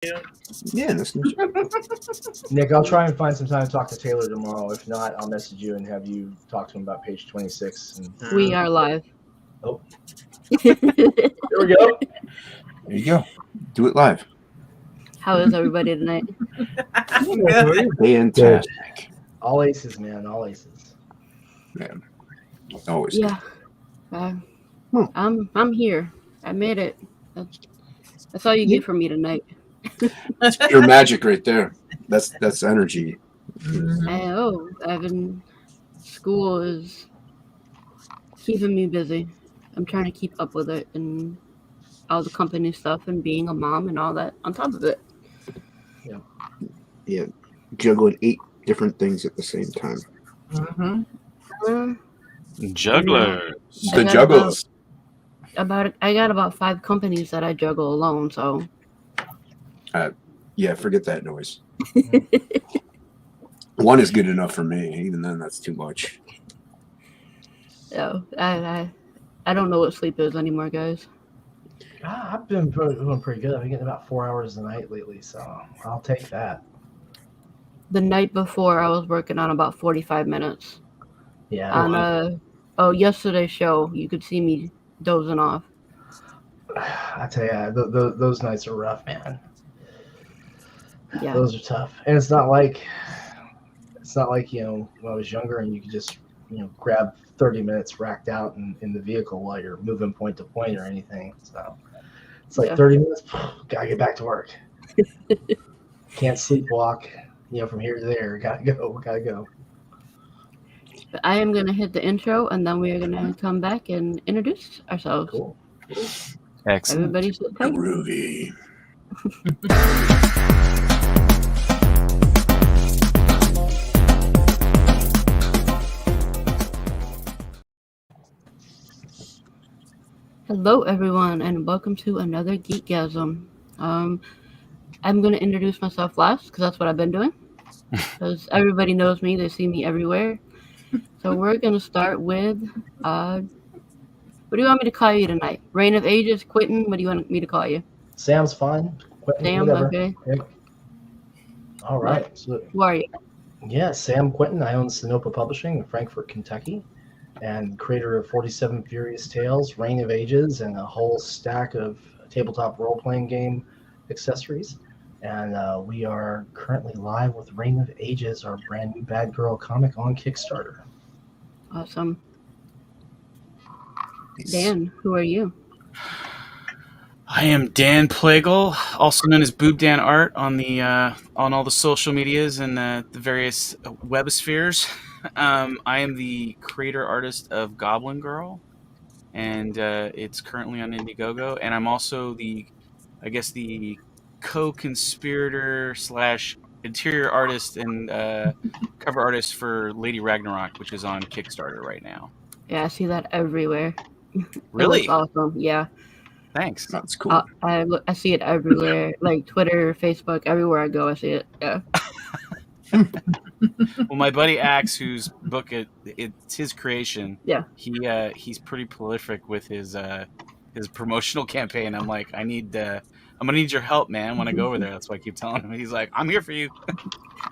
Yeah, nice to meet you. Nick, I'll try and find some time to talk to Taylor tomorrow. If not, I'll message you and have you talk to him about page 26. And We are live. oh, there we go. There you go. Do it live. How is everybody tonight? Fantastic. All aces, man. All aces. Man. Always. Yeah. I'm here. I made it. That's all you get from me tonight. It's pure magic right there. That's energy. School is keeping me busy. I'm trying to keep up with it and all the company stuff and being a mom and all that on top of it. Yeah. Juggling 8 different things at the same time. Jugglers. The jugglers. I got about 5 companies that I juggle alone, so Yeah, forget that noise. 1 is good enough for me. Even then, that's too much. So I don't know what sleep is anymore, guys. I've been doing pretty good. I've been getting about 4 hours a night lately, so I'll take that. The night before, I was working on about 45 minutes. Yeah. On yesterday's show, you could see me dozing off. I tell you, those nights are rough, man. Yeah. Those are tough, and it's not like when I was younger and you could just grab 30 minutes racked out in the vehicle while you're moving point to point or anything. So it's like 30 minutes. Gotta get back to work. Can't sleepwalk. From here to there. Gotta go. But I am gonna hit the intro, and then we are gonna come back and introduce ourselves. Cool. Excellent. Everybody sit tight. Groovy. Hello, everyone, and welcome to another Geekgasm. I'm going to introduce myself last because that's what I've been doing. Because everybody knows me, they see me everywhere. So we're going to start with, what do you want me to call you tonight? Reign of Ages, Quinton, what do you want me to call you? Sam's fine. Quinton, Sam, whatever. okay. All right. So, who are you? Yeah, Sam Quinton. I own Sinopa Publishing in Frankfort, Kentucky, and creator of 47 Furious Tales, Reign of Ages, and a whole stack of tabletop role-playing game accessories. And we are currently live with Reign of Ages, our brand new Bad Girl comic on Kickstarter. Awesome. Dan, who are you? I am Dan Plegel, also known as Boob Dan Art on the on all the social medias and the various webospheres. I am the creator artist of Goblin Girl, and it's currently on Indiegogo. And I'm also the co-conspirator / interior artist and cover artist for Lady Ragnarok, which is on Kickstarter right now. Yeah, I see that everywhere. Really? It looks awesome. Yeah. Thanks. That's cool. I see it everywhere, like Twitter, Facebook, everywhere I go, I see it. Yeah. Well, my buddy Axe, whose book it's his creation. Yeah. He's pretty prolific with his promotional campaign. I'm like, I'm gonna need your help, man, when I go over there. That's why I keep telling him. He's like, I'm here for you.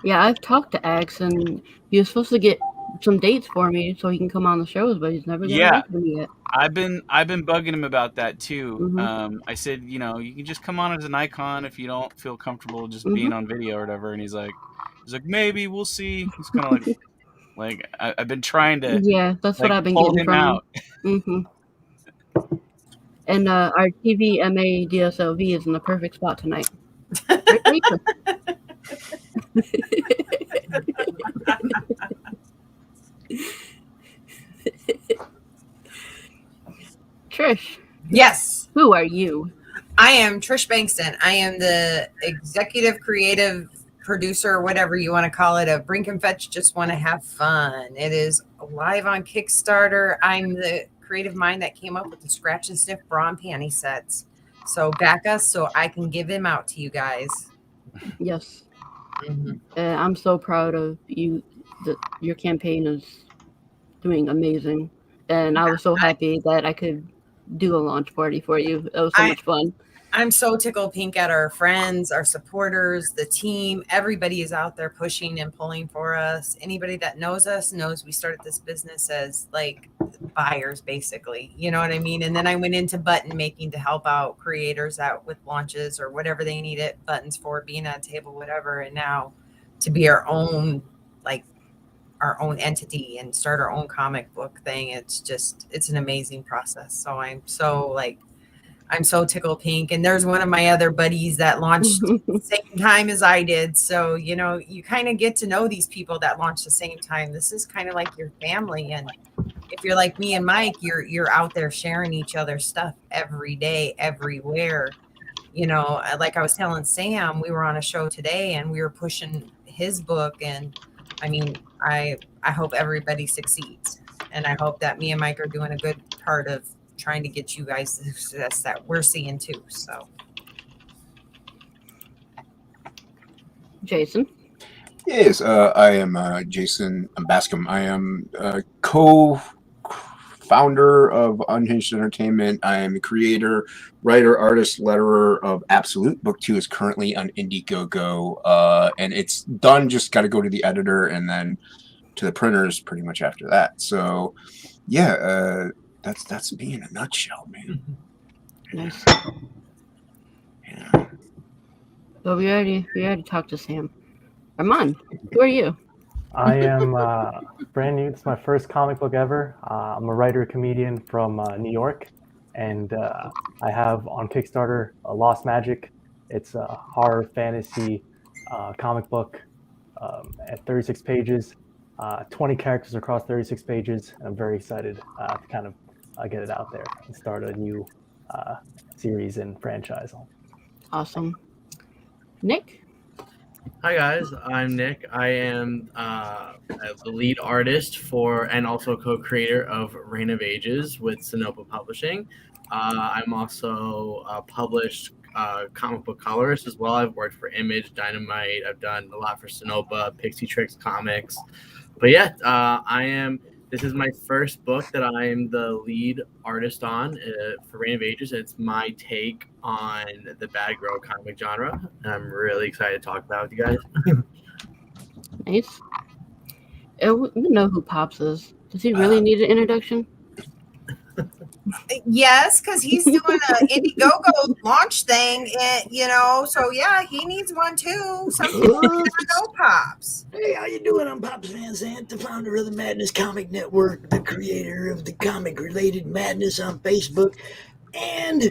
Yeah, I've talked to Axe, and he was supposed to get some dates for me so he can come on the shows, but he's never gotten to me yet. I've been bugging him about that too. Mm-hmm. I said, you can just come on as an icon if you don't feel comfortable just being on video or whatever. And he's like, maybe we'll see. He's kind of like I've been trying to. Yeah, that's what I've been getting from him. Mm-hmm. And our TV MA DSLV is in the perfect spot tonight. Trish. Yes. Who are you? I am Trish Bankston. I am the executive creative producer, or whatever you want to call it, of Brink and Fetch Just Want to Have Fun. It is live on Kickstarter. I'm the creative mind that came up with the scratch and sniff bra and panty sets. So back us so I can give them out to you guys. Yes. Mm-hmm. I'm so proud of you. Your campaign is doing amazing. And I was so happy that I could do a launch party for you. It was so much fun. I'm so tickled pink at our friends, our supporters, the team. Everybody is out there pushing and pulling for us. Anybody that knows us knows we started this business as like buyers, basically. You know what I mean? And then I went into button making to help out creators out with launches or whatever they needed buttons for, being at a table, whatever. And now to be our own, like our own entity and start our own comic book thing. It's an amazing process. So I'm so tickled pink. And there's one of my other buddies that launched the same time as I did. So, you know, you kind of get to know these people that launch the same time. This is kind of like your family. And if you're like me and Mike, you're out there sharing each other's stuff every day, everywhere. You know, like I was telling Sam, we were on a show today and we were pushing his book. And I mean, I hope everybody succeeds. And I hope that me and Mike are doing a good part of trying to get you guys the success that we're seeing too. So Jason. Yes, I am Jason Bascom. I am co-founder of Unhinged Entertainment. I am a creator, writer, artist, letterer of Absolute. Book 2 is currently on Indiegogo, and it's done. Just got to go to the editor and then to the printers pretty much after that. So, yeah, that's me in a nutshell, man. Nice. Yeah. Well, we already talked to Sam. Arman, who are you? I am brand new. It's my first comic book ever. I'm a writer comedian from New York, and I have on Kickstarter Lost Magic. It's a horror fantasy comic book at 36 pages, 20 characters across 36 pages. I'm very excited to kind of get it out there and start a new series and franchise. Awesome. Nick? Hi guys, I'm Nick. I am the lead artist for and also co-creator of Reign of Ages with Sonoma Publishing. I'm also a published comic book colorist as well. I've worked for Image, Dynamite. I've done a lot for Sonoma, Pixie Tricks Comics. But yeah, this is my first book that I am the lead artist on for Reign of Ages. It's my take on the bad girl comic genre. And I'm really excited to talk about it with you guys. Nice. We know who Pops is. Does he really need an introduction? yes, because he's doing an Indiegogo launch thing, and you know, so yeah, he needs one too. Some people know Pops. Hey, how you doing? I'm Pops Van Zant, the founder of the Madness Comic Network, the creator of the comic-related madness on Facebook, and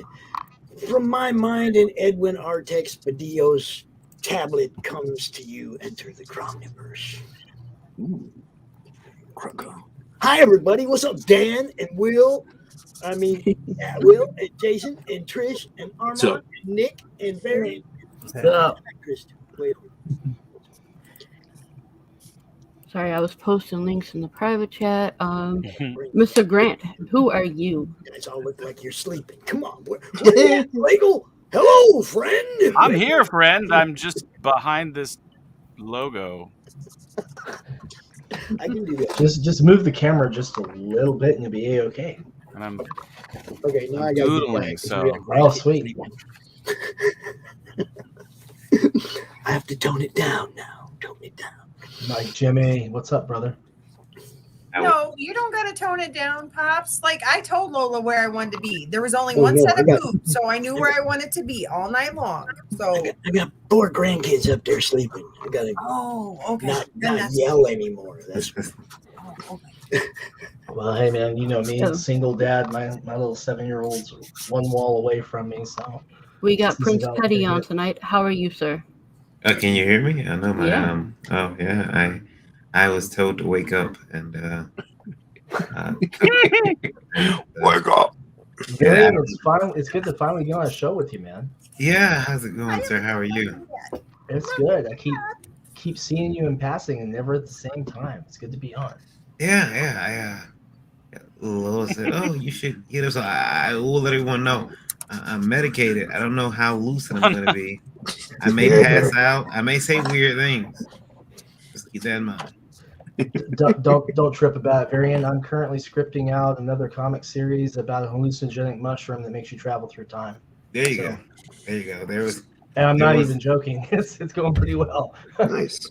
from my mind and Edwin Artex Padillo's tablet comes to you, enter the Cromniverse. Hi, everybody. What's up, Dan and Will? Will and Jason and Trish and Armand and Nick and Barry. What's up? Sorry, I was posting links in the private chat. Mr. Grant, who are you? You guys all look like you're sleeping. Come on, where you at, Plegel? Hello, friend. I'm here, friend. I'm just behind this logo. I can do that. Just move the camera just a little bit and you'll be a-okay. And I'm Okay, now I got doodling, so Oh, sweet. I have to tone it down now. Tone it down. Mike, Jimmy, what's up, brother? No, you don't got to tone it down, Pops. Like I told Lola where I wanted to be. There was only Oh, one no, set I of got- boobs, so I knew where I wanted to be all night long. So, I got 4 grandkids up there sleeping. I gotta oh, okay. not Then that's- yell anymore. That's oh, okay. Well, hey, man, you know me, So- single dad. My little 7-year-old's one wall away from me, so. We got This is Prince about Petty to on hit. tonight. How are you, sir? Can you hear me? I know my Yeah. oh yeah, I was told to wake up and Wake up. Very, it's good to finally get on a show with you, man. yeah, how's it going, sir? How are you? It's good. I keep seeing you in passing and never at the same time. It's good to be on. Yeah, Lola said, oh, you should get us. I will let everyone know. I'm medicated. I don't know how lucid I'm gonna be. I may pass out. I may say weird things. Just keep that in mind. Don't trip about it, Varian. I'm currently scripting out another comic series about a hallucinogenic mushroom that makes you travel through time. There you So- go. There you go. There was. And I'm There not was- even joking. It's going pretty well. Nice.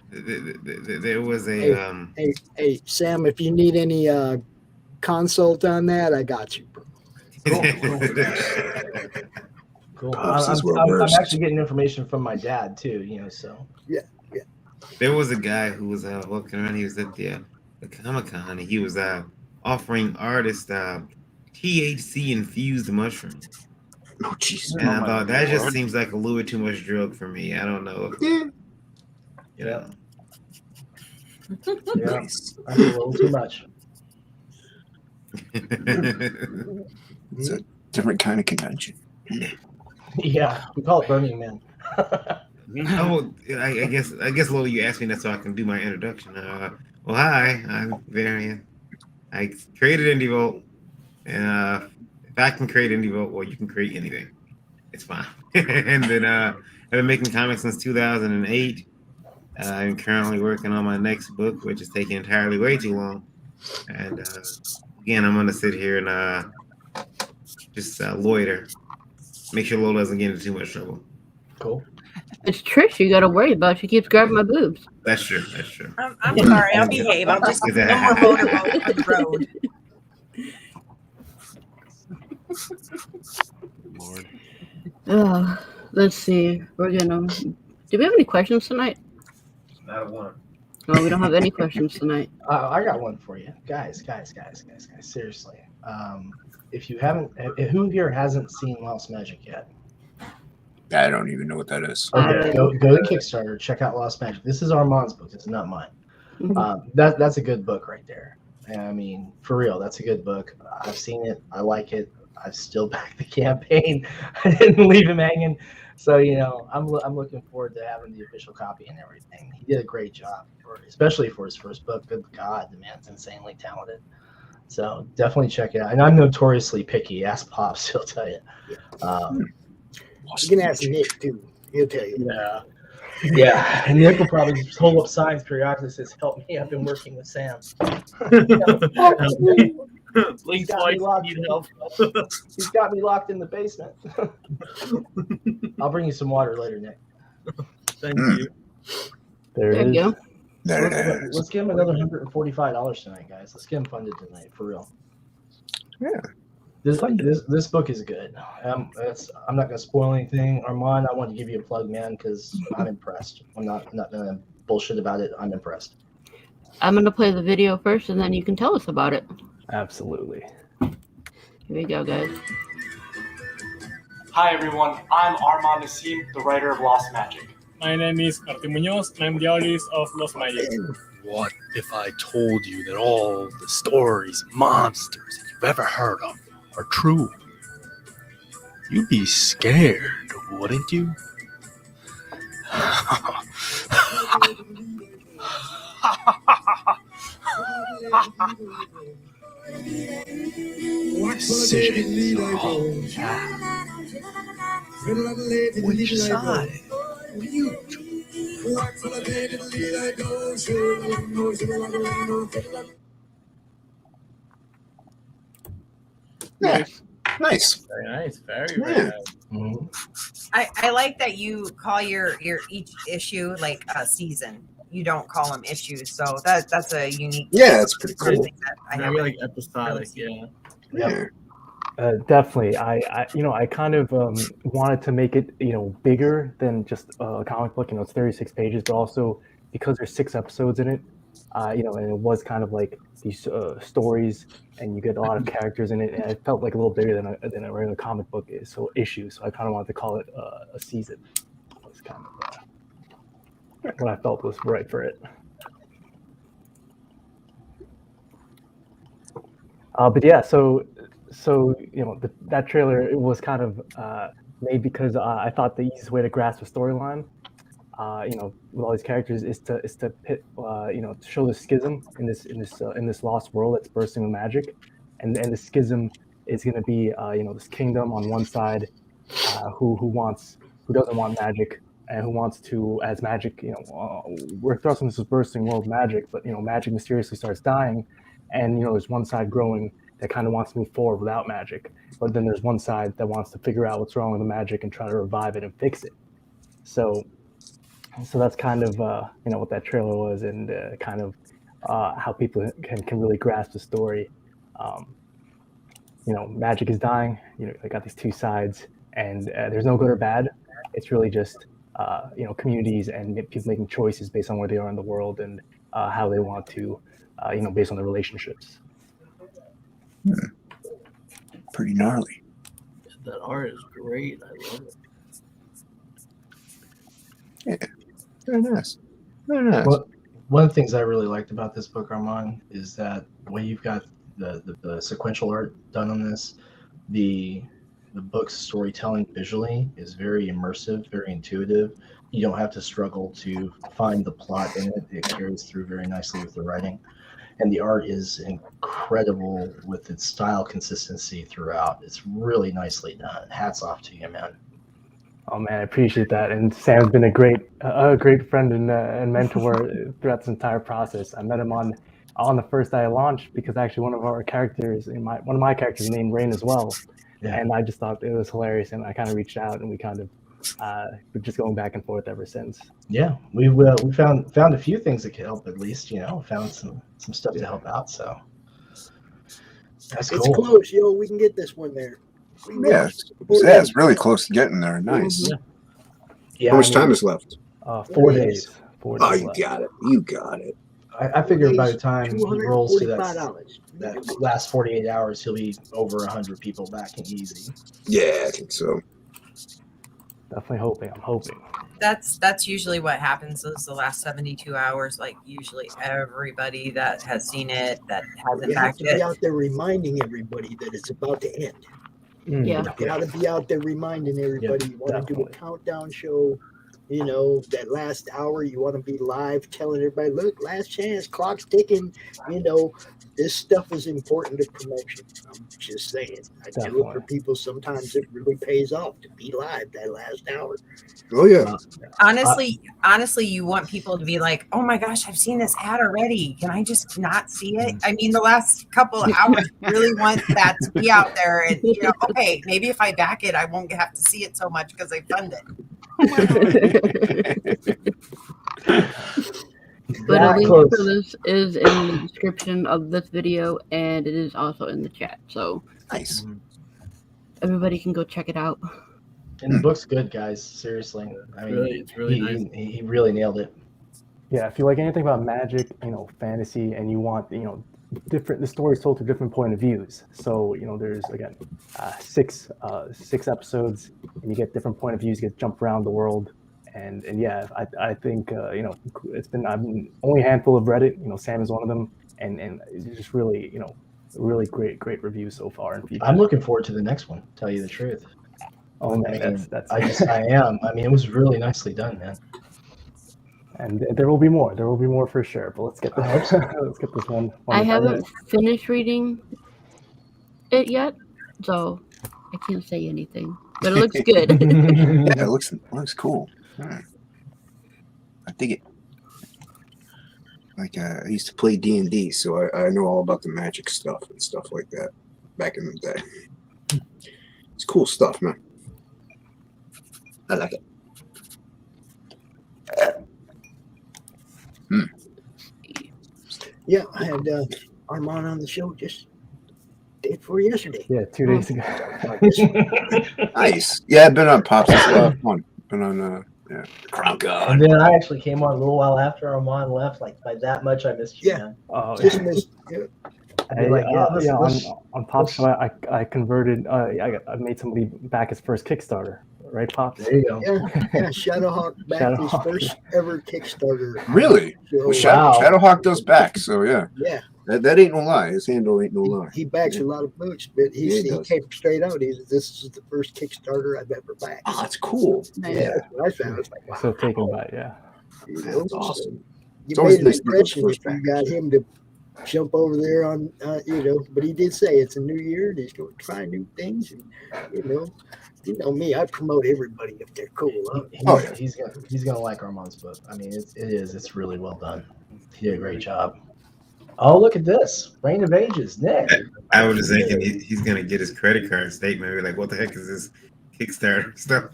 There was a Hey, Sam, if you need any consult on that, I got you, bro. Cool. Pops is I'm well-versed. actually getting information from my dad too. So. There was a guy who was walking around. He was at the Comic-Con, and he was offering artists THC infused mushrooms. Oh, jeez. And I Oh, my thought that just Lord. seems like a little bit too much drug for me. I don't know. Yeah. Yeah. Nice. That's a little too much. It's a different kind of convention. Yeah, we call it Burning Man. Oh, I guess, Lola, you asked me that so I can do my introduction. Well, hi, I'm Varian. I created Indie Vote, and if I can create Indie Vote, well, you can create anything. It's fine. And then I've been making comics since 2008. I'm currently working on my next book, which is taking entirely way too long. And again, I'm gonna sit here and just loiter, make sure Lola doesn't get into too much trouble. Cool. It's Trish you got to worry about. She keeps grabbing my boobs. That's true. That's true. I'm sorry. I'll behave. I'll just no more motorboat on the road. Lord. Let's see. We're gonna. Do we have any questions tonight? Not a one. No, we don't have any questions tonight. I got one for you, guys. Seriously, if you haven't, who here hasn't seen Lost Magic yet? I don't even know what that is. Okay, go to Kickstarter, check out Lost Magic. This is Armand's book. This is not mine. That's a good book right there. And I mean, for real, that's a good book. I've seen it. I like it. I've still backed the campaign. I didn't leave him hanging. So I'm looking forward to having the official copy and everything. He did a great job, especially for his first book. Good God, the man's insanely talented. So definitely check it out. And I'm notoriously picky. Ask Pops, he'll tell you. You can ask Nick too. He'll tell you. Yeah, and Nick will probably just hold up signs periodically that says, "Help me! I've been working with Sam." Please, need help. He's got me locked in the basement. I'll bring you some water later, Nick. Thank you. There There it you is. go. There it is. Let's give him another $145 tonight, guys. Let's get him funded tonight, for real. Yeah. This book is good. I'm not gonna spoil anything. Armand, I want to give you a plug, man, because I'm impressed. I'm not gonna bullshit about it. I'm impressed. I'm gonna play the video first, and then you can tell us about it. Absolutely. Here we go, guys. Hi everyone, I'm Arman Nasim, the writer of Lost Magic. My name is Martin Munoz, and I'm the artist of Lost Magic. What if I told you that all the stories, monsters that you've ever heard of are true? You'd be scared, wouldn't you? Decisions are all mad. Which side will you Yeah. Nice. Very nice. Very Yeah. nice. I like that you call your each issue like a season. You don't call them issues, so that's a unique. Yeah, that's pretty cool. thing that I Very haven't like episodic. Yeah. Yeah. Definitely. I kind of wanted to make it, bigger than just a comic book. It's 36 pages, but also because there's 6 episodes in it, and it was kind of like these stories, and you get a lot of characters in it, and it felt like a little bigger than a regular comic book is. So issue. So I kind of wanted to call it a season. Was kind of what I felt was right for it. But yeah, so that trailer, it was kind of made because I thought the easiest way to grasp a storyline, with all these characters, is to pit, to show the schism in this lost world that's bursting with magic, and the schism is going to be this kingdom on one side, who doesn't want magic and who wants to, as magic, we're thrust into this bursting world of magic, but magic mysteriously starts dying, and there's one side growing that kind of wants to move forward without magic, but then there's one side that wants to figure out what's wrong with the magic and try to revive it and fix it. So that's kind of what that trailer was, and kind of how people can really grasp the story. Magic is dying. I got these two sides, and there's no good or bad. It's really just communities and people making choices based on where they are in the world and how they want to, based on their relationships. Pretty gnarly. That art is great. I love it. Yeah, very nice. Very nice. Well, one of the things I really liked about this book, Arman, is that when you've got the sequential art done on this, the book's storytelling visually is very immersive, very intuitive. You don't have to struggle to find the plot in it. It carries through very nicely with the writing. And the art is incredible with its style consistency throughout. It's really nicely done. Hats off to you, man. Oh man, I appreciate that. And Sam's been a great friend and mentor throughout this entire process. I met him on the first day I launched because actually one of my characters named Rain as well. Yeah. And I just thought it was hilarious, and I kind of reached out, and we kind of we're just going back and forth ever since. Yeah, we found a few things that could help, at least, found some stuff to help out. So that's cool. It's close, yo. We can get this one there. Yeah, it's really close to getting there. Nice. Yeah. How much time is left? 4 days. 4 days. Oh, you got it. You got it. I figure by the time he rolls to that last 48 hours, he'll be over 100 people back and easy. Yeah, I think so. Definitely hoping. I'm hoping. That's usually what happens. Is the last 72 hours. Like usually everybody that has seen it that hasn't backed it. Be out there reminding everybody that it's about to end. Yeah. You got to be out there reminding everybody. You want to do a countdown show. That last hour, you want to be live telling everybody, look, last chance, clock's ticking. This stuff is important to promotion. I'm just saying. I do it for people. Sometimes it really pays off to be live that last hour. Oh, yeah. Honestly, you want people to be like, oh my gosh, I've seen this ad already. Can I just not see it? I mean, the last couple of hours, you really want that to be out there. And, okay, maybe if I back it, I won't have to see it so much because I fund it. But a link for this is in the description of this video, and it is also in the chat. So nice. Everybody can go check it out. And the book's good, guys. Seriously, I mean, it's really nice. He really nailed it. Yeah, if you like anything about magic, fantasy, and you want, the story is told through different point of views. So, there's again 6 episodes, and you get different point of views. You get to jump around the world, and yeah, I think I've been only a handful have read it. Sam is one of them, and it's just really really great reviews so far. And feedback. I'm looking forward to the next one. Tell you the truth. Oh man, that's I am. I mean, it was really nicely done, man. And there will be more. There will be more for sure. But let's get this. Let's get this one. I haven't finished reading it yet, so I can't say anything. But it looks good. Yeah, it looks cool. Right. I dig it. Like I used to play D&D, so I know all about the magic stuff and stuff like that back in the day. It's cool stuff, man. I like it. Yeah, I had Arman on the show just day before yesterday. Yeah, 2 days ago. Nice. Yeah, I've been on Pops. It's a lot of fun. Been on Crown God. And then I actually came on a little while after Arman left. Like by that much, I missed you, man. Just missed. On Pop's show, I converted. I made somebody back his first Kickstarter. Right, Pops? There you go. Yeah, Shadowhawk backed his first ever Kickstarter. Really? Well, Shadowhawk does back, so yeah. Yeah. That ain't no lie. His handle ain't no lie. He backs a lot of books, but he came straight out. This is the first Kickstarter I've ever backed. Oh, that's cool. Yeah, that's what I found. I was like, wow. So taken by, yeah. That's awesome. You made an impression if you got him to jump over there on, but he did say it's a new year and he's going to try new things. And, you know me, I promote everybody if they're cool. Huh? He's gonna like Arman's book. I mean, it's really well done. He did a great job. Oh, look at this. Reign of Ages, Nick. I was just thinking he's gonna get his credit card statement. We're like, what the heck is this Kickstarter stuff?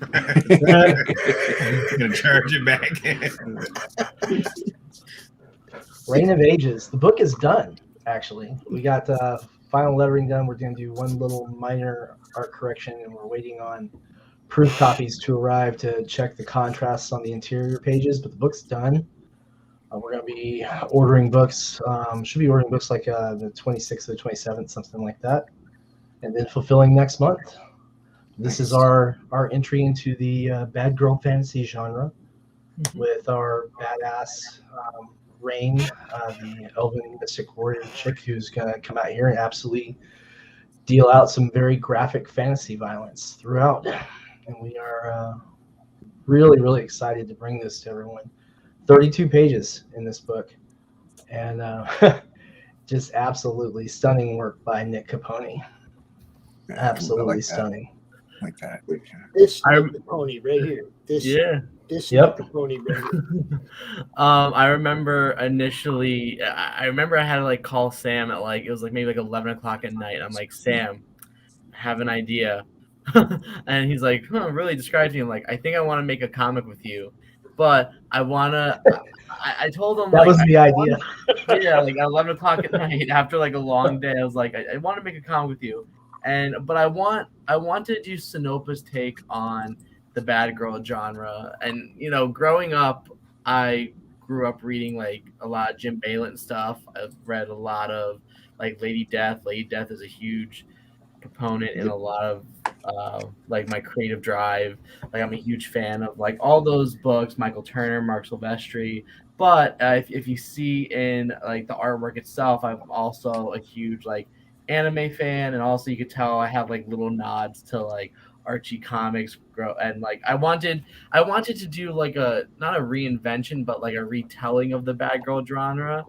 He's gonna charge it back. Reign of Ages. The book is done, actually. We got final lettering done. We're going to do one little minor art correction, and we're waiting on proof copies to arrive to check the contrasts on the interior pages, but the book's done. We're going to be ordering books. Should be ordering books like the 26th or the 27th, something like that, and then fulfilling next month. This is our entry into the bad girl fantasy genre with our badass Rain, the elven mystic warrior chick who's going to come out here and absolutely deal out some very graphic fantasy violence throughout. And we are really, really excited to bring this to everyone. 32 pages in this book, and just absolutely stunning work by Nick Capone. Absolutely stunning. Like that. This pony right here. This This Yep. pony right here. I remember initially, I remember I had to like call Sam at like, it was like maybe like 11 o'clock at night. I'm like, Sam, I have an idea. And he's like, really describes me. I'm like, I think I want to make a comic with you, but I want to, I told him That like, was the idea. yeah, like at 11 o'clock at night after like a long day, I was like, I want to make a comic with you. But I want to do Sinopa's take on the bad girl genre. And, you know, growing up, I grew up reading like a lot of Jim Balin stuff. I've read a lot of like Lady Death. Lady Death is a huge proponent in a lot of like my creative drive. Like I'm a huge fan of like all those books, Michael Turner, Mark Silvestri. But if you see in like the artwork itself, I'm also a huge like anime fan, and also you could tell I have like little nods to like Archie comics and like I wanted to do like a not a reinvention but like a retelling of the bad girl genre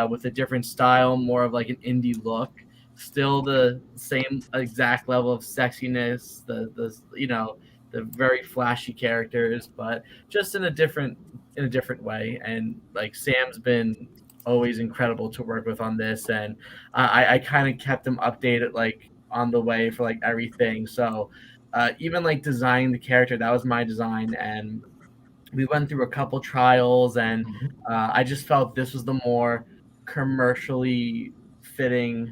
with a different style, more of like an indie look, still the same exact level of sexiness, the you know, the very flashy characters, but just in a different way. And like Sam's been always incredible to work with on this, and I kind of kept him updated like on the way for like everything. So even like designing the character, that was my design, and we went through a couple trials, and I just felt this was the more commercially fitting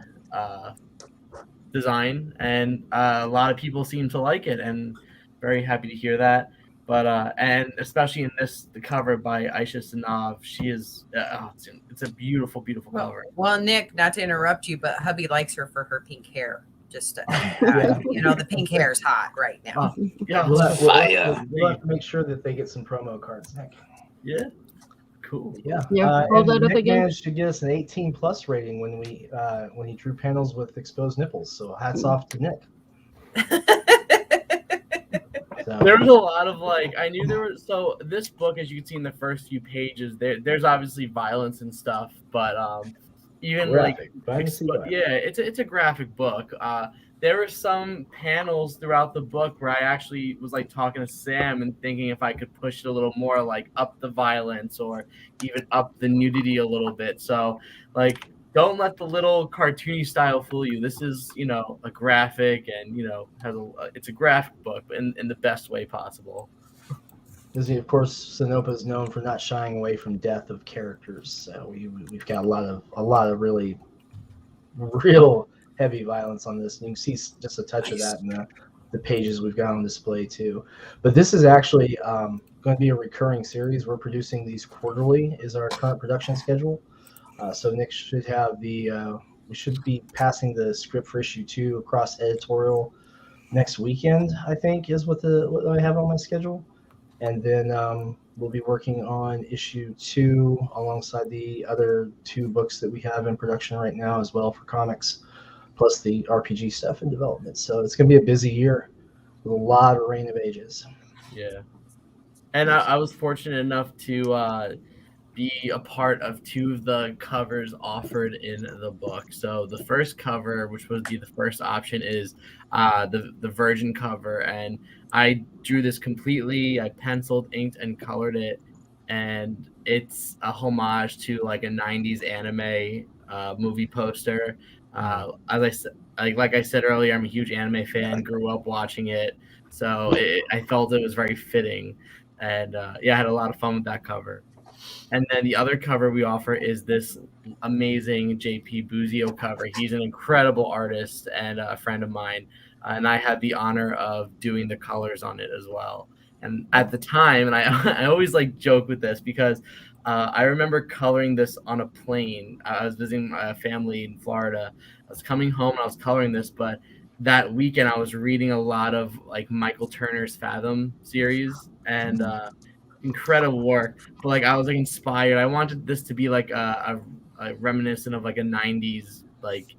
design, and a lot of people seem to like it, and very happy to hear that. But and especially in this, the cover by Aisha Sanav, she is it's a beautiful cover. Well, Nick, not to interrupt you, but hubby likes her for her pink hair. Just you know, the pink hair is hot right now. Yeah, We'll have to make sure that they get some promo cards, Nick. Yeah, cool. Yeah. Hold that up Nick again. managed to get us an 18+ rating when he drew panels with exposed nipples. So hats off to Nick. There was a lot of like, I knew there was, so this book, as you can see in the first few pages, there's obviously violence and stuff, but even graphic. It's a graphic book. There were some panels throughout the book where I actually was like talking to Sam and thinking if I could push it a little more, like up the violence or even up the nudity a little bit. So like, don't let the little cartoony style fool you. This is, you know, a graphic, and you know, it's a graphic book, but in the best way possible. Because of course, Sinopa is known for not shying away from death of characters. So we've got a lot of really real heavy violence on this. And you can see just a touch of that in the pages we've got on display too. But this is actually going to be a recurring series. We're producing these quarterly is our current production schedule. So Nick should have we should be passing the script for issue 2 across editorial next weekend, I think, is what I have on my schedule. And then we'll be working on issue 2 alongside the other 2 books that we have in production right now as well for comics, plus the RPG stuff in development. So it's going to be a busy year with a lot of Reign of Ages. Yeah. And I was fortunate enough to be a part of 2 of the covers offered in the book. So the first cover, which would be the first option, is the Virgin cover, and I drew this completely. I penciled, inked, and colored it, and it's a homage to like a 90s anime movie poster. As I said, like I said earlier, I'm a huge anime fan. Grew up watching it, so I felt it was very fitting, and yeah, I had a lot of fun with that cover. And then the other cover we offer is this amazing JP Boozio cover. He's an incredible artist and a friend of mine, and I had the honor of doing the colors on it as well. And at the time, and I I always like joke with this because I remember coloring this on a plane. I was visiting my family in Florida. I was coming home and I was coloring this, but that weekend I was reading a lot of like Michael Turner's Fathom series and incredible work. But like I was like inspired. I wanted this to be like a reminiscent of like a '90s like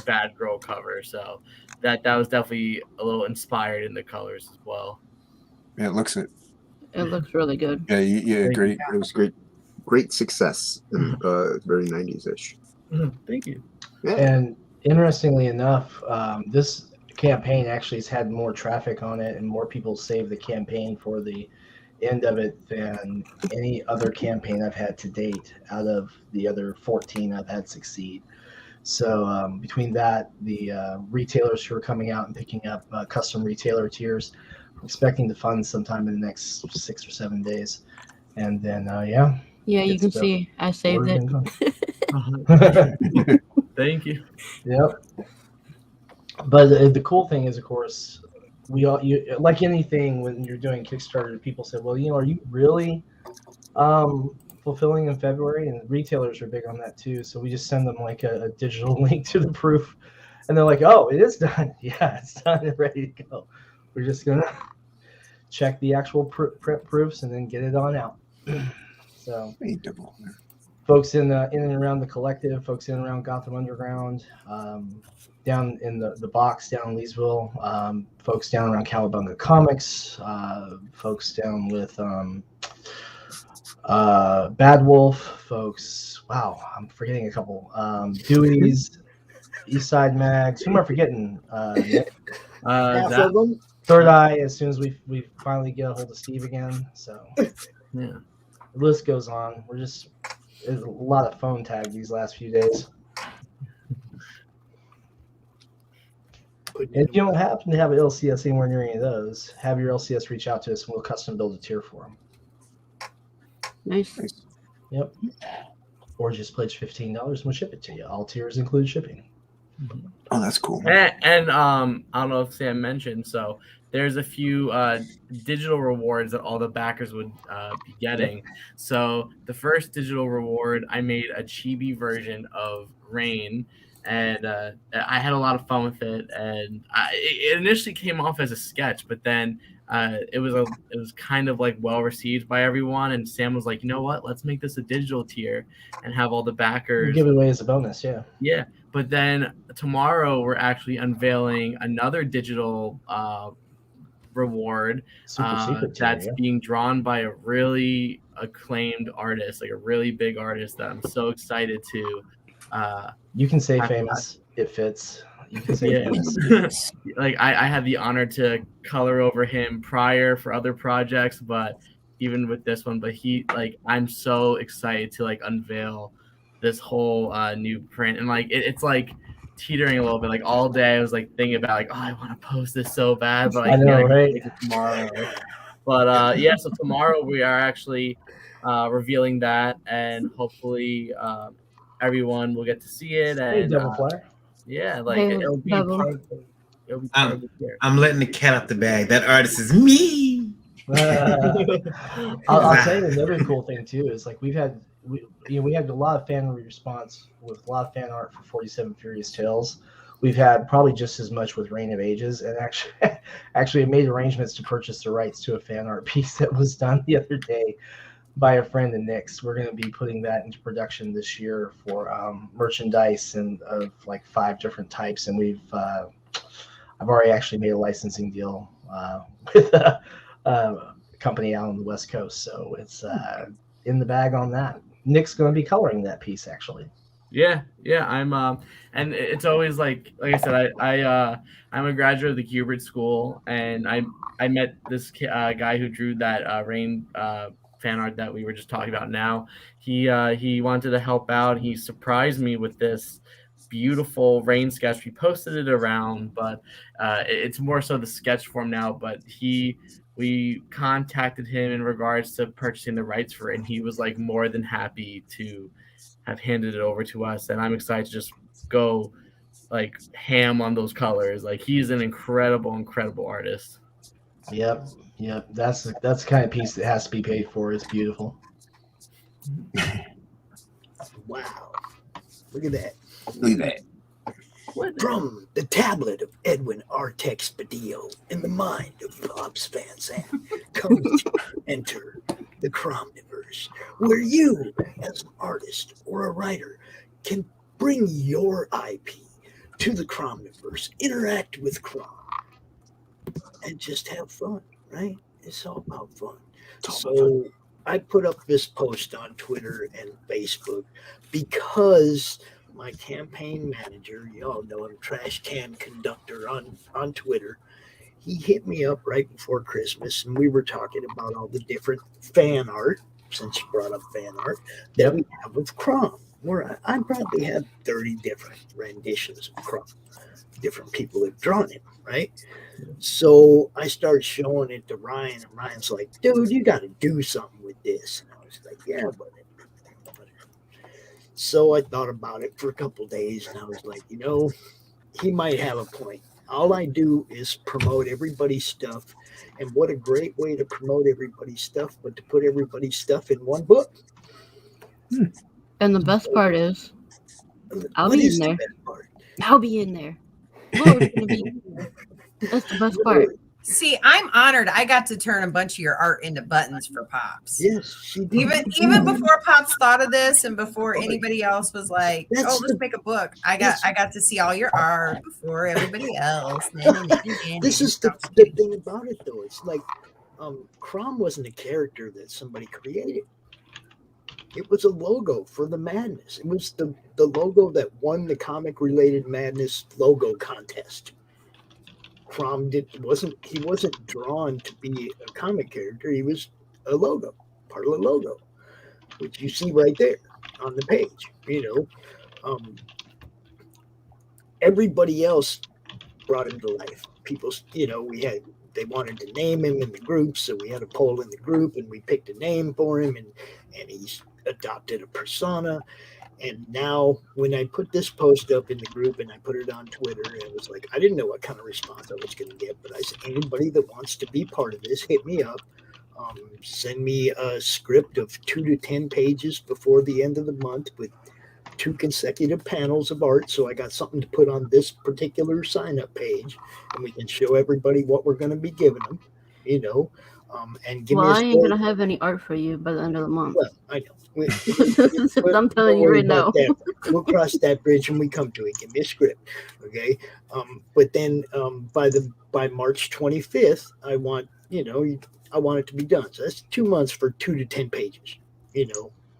bad girl cover. So that was definitely a little inspired in the colors as well. Yeah, it looks it. It looks really good. Yeah, great. It was great success. And, very 90s-ish. Thank you. Yeah. And interestingly enough, this campaign actually has had more traffic on it and more people saved the campaign for the end of it than any other campaign I've had to date out of the other 14 I've had succeed. So between that, the retailers who are coming out and picking up custom retailer tiers, I'm expecting to fund sometime in the next 6 or 7 days. And then, yeah. Yeah, you can see I saved it. Thank you. Yep. But the cool thing is, of course, you like anything when you're doing Kickstarter, people say, well, are you really fulfilling in February? And retailers are big on that too. So we just send them like a digital link to the proof, and they're like, oh, it is done. Yeah, it's done and ready to go. We're just gonna check the actual print proofs and then get it on out. So folks in and around the collective, folks in and around Gotham Underground, down in the box down in Leesville, folks down around Cowabunga Comics, folks down with Bad Wolf, folks. Wow, I'm forgetting a couple. Dewey's, Eastside Mags. Who am I forgetting? Half of them. Third Eye. As soon as we finally get a hold of Steve again, so yeah, the list goes on. There's a lot of phone tag these last few days. And if you don't happen to have an LCS anywhere near any of those, have your LCS reach out to us and we'll custom build a tier for them. Nice. Yep. Or just pledge $15 and we'll ship it to you. All tiers include shipping. Oh, that's cool. And I don't know if Sam mentioned, so there's a few digital rewards that all the backers would be getting. So the first digital reward, I made a chibi version of Rain, and I had a lot of fun with it. And it initially came off as a sketch, but then it was kind of like well received by everyone. And Sam was like, you know what? Let's make this a digital tier and have all the backers give it away as a bonus. Yeah. Yeah. But then tomorrow we're actually unveiling another digital reward that's being drawn by a really acclaimed artist, like a really big artist that I'm so excited to. You can say famous. It fits. You can say famous. Like I had the honor to color over him prior for other projects, but even with this one, but I'm so excited to like unveil this whole new print, and like it's like teetering a little bit. Like all day I was like thinking about like, oh, I want to post this so bad, but I know, right? Make it tomorrow. But yeah, so tomorrow we are actually revealing that, and hopefully everyone will get to see it. And hey, Devil Flyer. Yeah, like it'll be part of the year. I'm letting the cat out the bag. That artist is me. I'll tell you another cool thing too is like we had a lot of fan response with a lot of fan art for 47 Furious Tales. We've had probably just as much with Reign of Ages, and actually made arrangements to purchase the rights to a fan art piece that was done the other day by a friend of Nick's. We're going to be putting that into production this year for merchandise and of like 5 different types, and I've already actually made a licensing deal with a company out on the West Coast, so it's in the bag on that. Nick's going to be coloring that piece actually. Yeah, I'm and it's always like I said, I'm a graduate of the Hubert School, and I met this guy who drew that Rain fan art that we were just talking about now. He wanted to help out. He surprised me with this beautiful rain sketch. We posted it around, but it's more so the sketch form now. But we contacted him in regards to purchasing the rights for it, and he was like more than happy to have handed it over to us. And I'm excited to just go like ham on those colors. Like he's an incredible artist. Yep. That's the kind of piece that has to be paid for. It's beautiful. Wow. Look at that. Look at that. From the tablet of Edwin Artex Badillo in the mind of Pops Van Zandt, come to enter the Cromniverse, where you, as an artist or a writer, can bring your IP to the Cromniverse, interact with Crom, and just have fun, right? It's all about fun. So I put up this post on Twitter and Facebook because my campaign manager, y'all know him, Trash Can Conductor on Twitter, he hit me up right before Christmas, and we were talking about all the different fan art, since you brought up fan art, that we have of Crom, where I probably have 30 different renditions of Crom. Different people have drawn it, right? So I started showing it to Ryan, and Ryan's like, dude, you got to do something with this. And I was like, yeah, but so I thought about it for a couple of days, and I was like, he might have a point. All I do is promote everybody's stuff, and what a great way to promote everybody's stuff, but to put everybody's stuff in one book. And the best part is, I'll What be is in the there. best part? I'll be in there. Laura's gonna be in there. That's the best part. See, I'm honored. I got to turn a bunch of your art into buttons for Pops. Yes, she did. Even before Pops thought of this, and before anybody else was like, "Oh, let's make a book." I got to see all your art before everybody else. This is the thing about it, though. It's like Crom wasn't a character that somebody created. It was a logo for the madness. It was the logo that won the Comic Related Madness logo contest. Crom wasn't drawn to be a comic character. He was a logo, part of the logo, which you see right there on the page. Everybody else brought him to life. People, they wanted to name him in the group, so we had a poll in the group, and we picked a name for him, and he's adopted a persona. And now when I put this post up in the group and I put it on Twitter, it was like, I didn't know what kind of response I was going to get, but I said, anybody that wants to be part of this, hit me up. Send me a script of 2 to 10 pages before the end of the month with 2 consecutive panels of art. So I got something to put on this particular sign-up page, and we can show everybody what we're going to be giving them, and give me I ain't gonna have any art for you by the end of the month. Well, I know. I'm telling you right now. We'll cross that bridge when we come to it. Give me a script, okay? But then by March 25th, I want it to be done. So that's 2 months for 2 to 10 pages.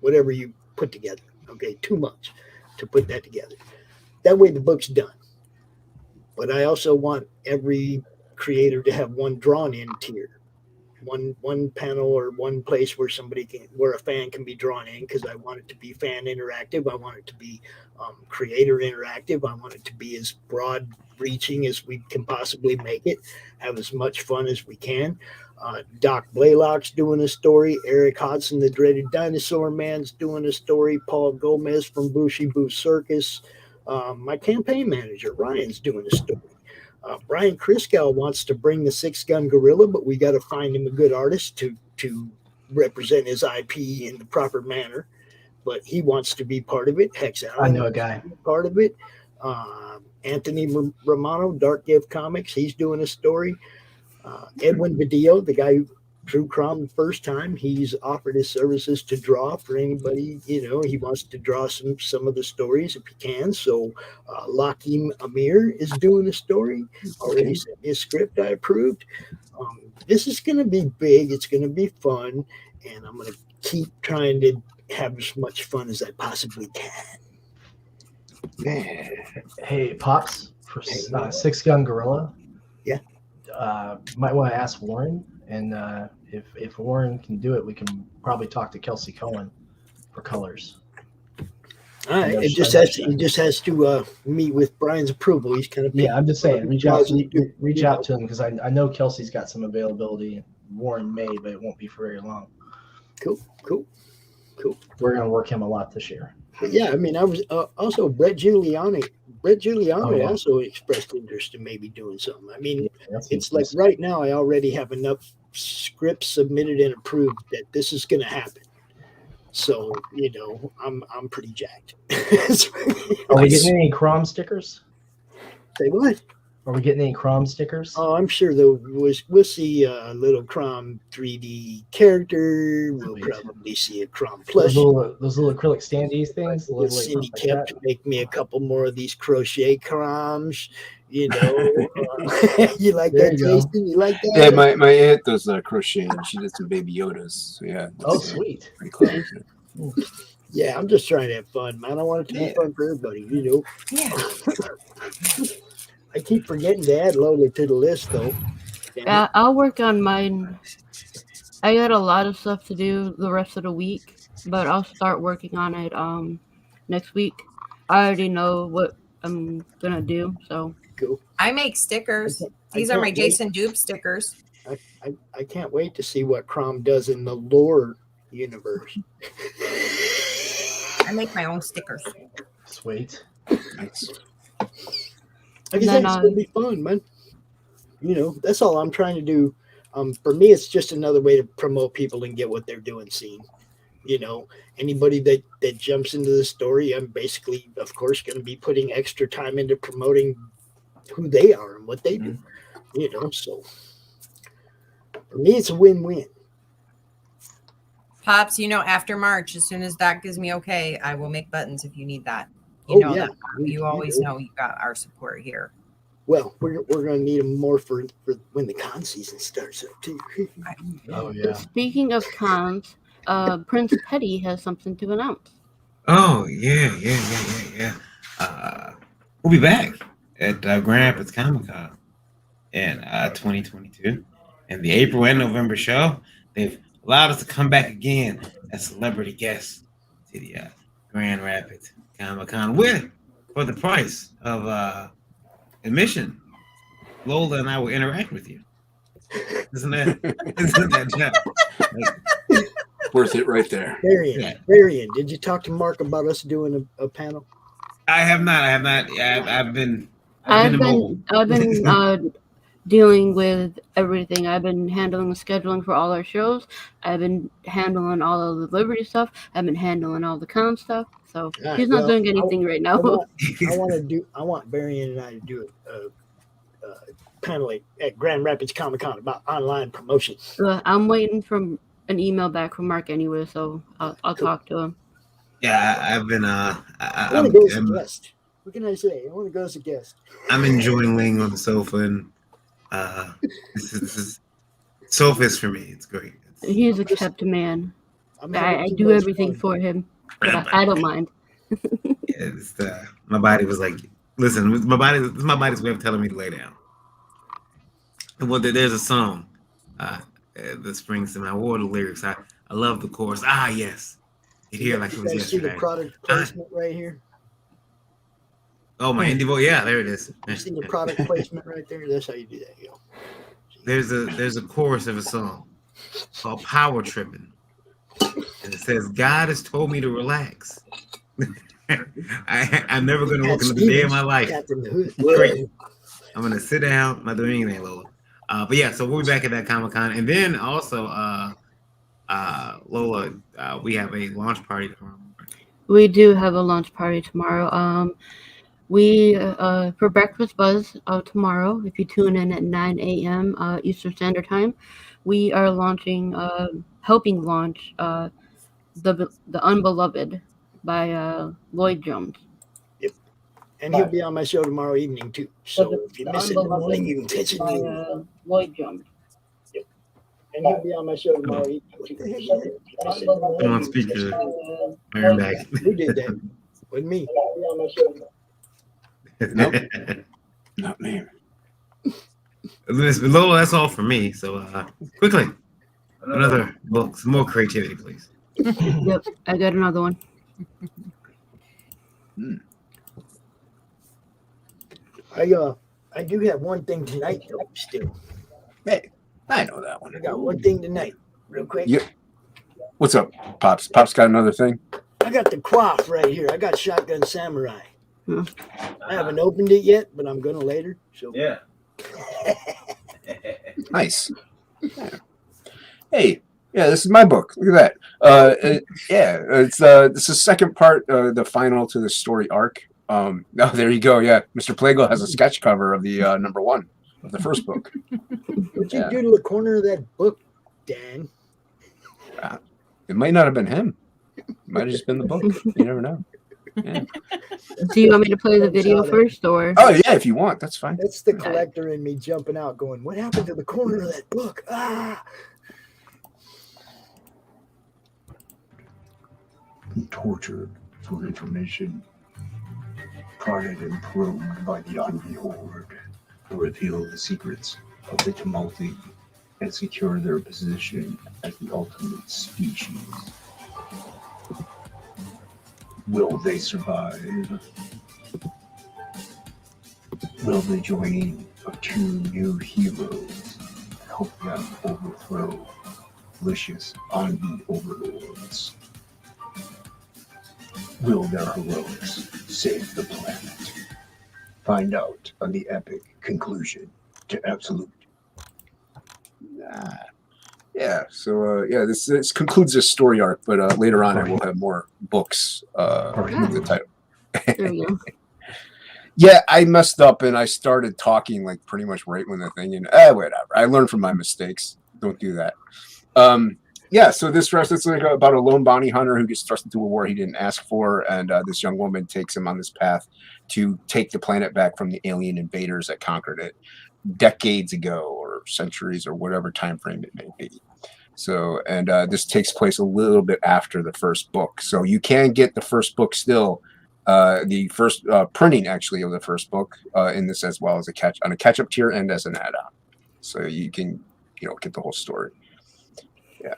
Whatever you put together. Okay, 2 months to put that together. That way the book's done. But I also want every creator to have one drawn in tier. One panel or one place where where a fan can be drawn in, because I want it to be fan interactive. I want it to be creator interactive. I want it to be as broad reaching as we can possibly make it. Have as much fun as we can. Doc Blaylock's doing a story. Eric Hodson, the dreaded dinosaur man's doing a story. Paul Gomez from Bushy Boo Circus. My campaign manager Ryan's doing a story. Brian Kriskow wants to bring the 6-gun gorilla, but we got to find him a good artist to represent his IP in the proper manner. But he wants to be part of it. Hex Allen, I know a guy. Part of it. Anthony Romano, Dark Gift Comics, he's doing a story. Edwin Badillo, the guy who drew Crom the first time, he's offered his services to draw for anybody. He wants to draw some of the stories if he can. So Lakim Amir is doing a story. Already sent me a script I approved. This is going to be big. It's going to be fun. And I'm going to keep trying to have as much fun as I possibly can. Hey, Pops, for 6-gun gorilla. Yeah. might want to ask Warren, and if Warren can do it, we can probably talk to Kelsey Cohen for colors. All right, it just has to meet with Brian's approval. He's kind of I'm just saying, reach out to him because I know Kelsey's got some availability. Warren may, but it won't be for very long. Cool. We're gonna work him a lot this year. But yeah, I mean, I was also Brett Giuliano also expressed interest in maybe doing something. I mean, it's like right now I already have enough scripts submitted and approved that this is going to happen. So I'm pretty jacked. Are we getting any Crom stickers? Say what? Are we getting any Crom stickers? Oh, I'm sure we'll see a little Crom 3D character. We'll probably see a Crom plush. Those little acrylic standees things. Cindy kept to make me a couple more of these crochet Croms. You like that, Jason? You like that? Yeah, my aunt does crochet, and she did some Baby Yodas. So yeah. Oh, sweet. Pretty clever. Yeah, I'm just trying to have fun, man. I want it to be fun for everybody, Yeah. I keep forgetting to add Lola to the list, though. Yeah, I'll work on mine. I got a lot of stuff to do the rest of the week, but I'll start working on it next week. I already know what I'm gonna do, so. Cool. I make stickers. These are my Jason Dupe stickers. I can't wait to see what Crom does in the lore universe. I make my own stickers. Sweet. Nice. I guess it's gonna be fun, man. That's all I'm trying to do. For me, it's just another way to promote people and get what they're doing seen. Anybody that jumps into the story, I'm basically, of course, going to be putting extra time into promoting who they are and what they do. So for me, it's a win-win. Pops, after March, as soon as that gives me okay, I will make buttons if you need that. That. You always know you got our support here. Well, we're going to need them more for when the con season starts up too. Oh yeah. Speaking of cons, Prince Petty has something to announce. Oh yeah. We'll be back at Grand Rapids Comic Con in 2022, and the April and November show. They've allowed us to come back again as celebrity guests to the Grand Rapids Comic Con for the price of admission. Lola and I will interact with you. Isn't that worth it right there? Varian, did you talk to Mark about us doing a panel? I have not. I've been dealing with everything. I've been handling the scheduling for all our shows. I've been handling all of the Liberty stuff. I've been handling all the con stuff. So he's not doing anything right now. I want Varian and I to do a panel at Grand Rapids Comic Con about online promotion. I'm waiting for an email back from Mark anyway, so I'll talk to him. Yeah, I've been. I want to go as a guest. What can I say? I want to go as a guest. I'm enjoying laying on the sofa, and this is sofa is for me. It's great. He's a kept man. I do everything for him, but I don't mind. My body was like, listen, my body's way of telling me to lay down. Well, there's a song that springs to mind. What are the lyrics? I love the chorus. Ah, yes. You hear like it was yesterday. See the product placement right here? Oh, my indie voice. Yeah, there it is. You see the product placement right there? That's how you do that, yo. There's a chorus of a song called Power Tripping. And it says, God has told me to relax. I'm never going to work another day of my life. Great. I'm going to sit down, not doing anything, Lola. But yeah, so we'll be back at that Comic Con. And then also, Lola, we have a launch party tomorrow. We do have a launch party tomorrow. We for Breakfast Buzz tomorrow, if you tune in at 9 a.m. Eastern Standard Time, we are launching, helping launch the Unbeloved by Lloyd Jones. Yep. And he'll be on my show tomorrow evening too. So if you miss it in the morning, you can catch it. Lloyd Jones. Yep. And he'll be on my show tomorrow evening too. Come on, speaker. I'm back. Who did that? With me. Nope. Not me. Lola, that's all for me. So quickly, another book, some more creativity, please. Yep, I got another one. I do have one thing tonight though. Still, Hey, I know that one. I got one thing tonight, real quick. Yep. What's up, Pops? Pops got another thing? I got the quaff right here. I got Shotgun Samurai. Hmm. I haven't opened it yet, but I'm gonna later. So Yeah. Nice. Yeah. Hey, yeah, this is my book. Look at that. It's the second part, the final to the story arc. Oh, there you go. Yeah, Mr. Plegel has a sketch cover of the number one of the first book. What'd you do to the corner of that book, Dan? It might not have been him. It might have just been the book. You never know. Yeah. Do you want me to play the video first, or? Oh yeah, if you want, that's fine. That's the collector in me jumping out, going, "What happened to the corner of that book?" Ah. Tortured for information, prodded and probed by the Envy Horde to reveal the secrets of the Tumulti and secure their position as the ultimate species. Will they survive? Will the joining of two new heroes help them overthrow malicious Envy overlords? Will their heroics save the planet? Find out on the epic conclusion to Absolute. Yeah. So this concludes this story arc, but later on I will have more books with the title. There you go. Yeah, I messed up and I started talking like pretty much right when the thing, and whatever. I learned from my mistakes. Don't do that. So it's like about a lone bounty hunter who gets thrust into a war he didn't ask for, and this young woman takes him on this path to take the planet back from the alien invaders that conquered it decades ago, or centuries, or whatever time frame it may be. So, and this takes place a little bit after the first book, so you can get the first book still. The first printing actually of the first book in this, as well as a catch-up tier and as an add-on, so you can get the whole story. Yeah.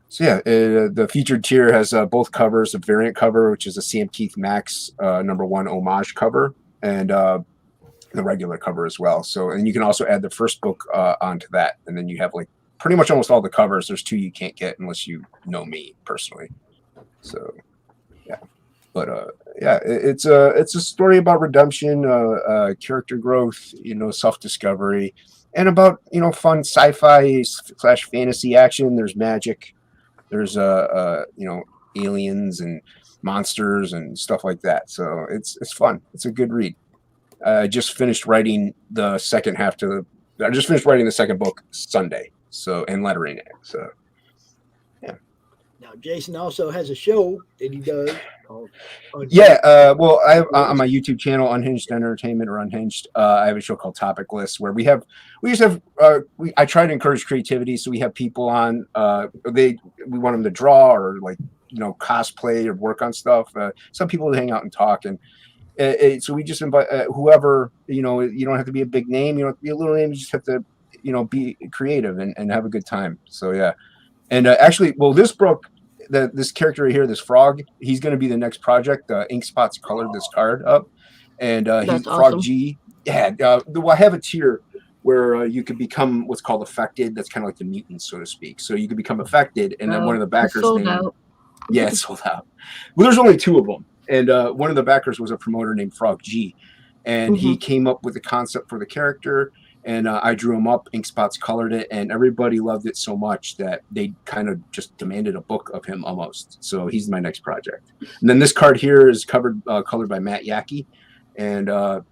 So the featured tier has both covers: a variant cover, which is a Sam Keith Max number one homage cover, and the regular cover as well. So, and you can also add the first book onto that, and then you have like pretty much almost all the covers. There's two you can't get unless you know me personally. So, yeah. But it's a story about redemption, character growth, self-discovery, and about fun sci-fi / fantasy action. There's magic, there's aliens and monsters and stuff like that. So it's fun. It's a good read. I just finished writing the second book Sunday. So, and lettering it. So yeah. Now Jason also has a show that he does. On my YouTube channel, Unhinged Entertainment or Unhinged, I have a show called Topic List where I try to encourage creativity. So we have people on, we want them to draw or cosplay or work on stuff. Some people hang out and talk, and so we just invite whoever, you don't have to be a big name, you don't have to be a little name, you just have to, be creative and have a good time. So yeah. And this book, this character right here, this frog, he's going to be the next project. Ink Spots colored this card up, and he's awesome. Frog G. Yeah, I have a tier where you could become what's called affected. That's kind of like the mutants, so to speak. So you could become affected, and then one of the backers sold out. Yeah, it's sold out. Well, there's only two of them, and one of the backers was a promoter named Frog G, and he came up with the concept for the character. And I drew him up, Ink Spots colored it, and everybody loved it so much that they kind of just demanded a book of him almost. So he's my next project. And then this card here is colored by Matt Yackey, and that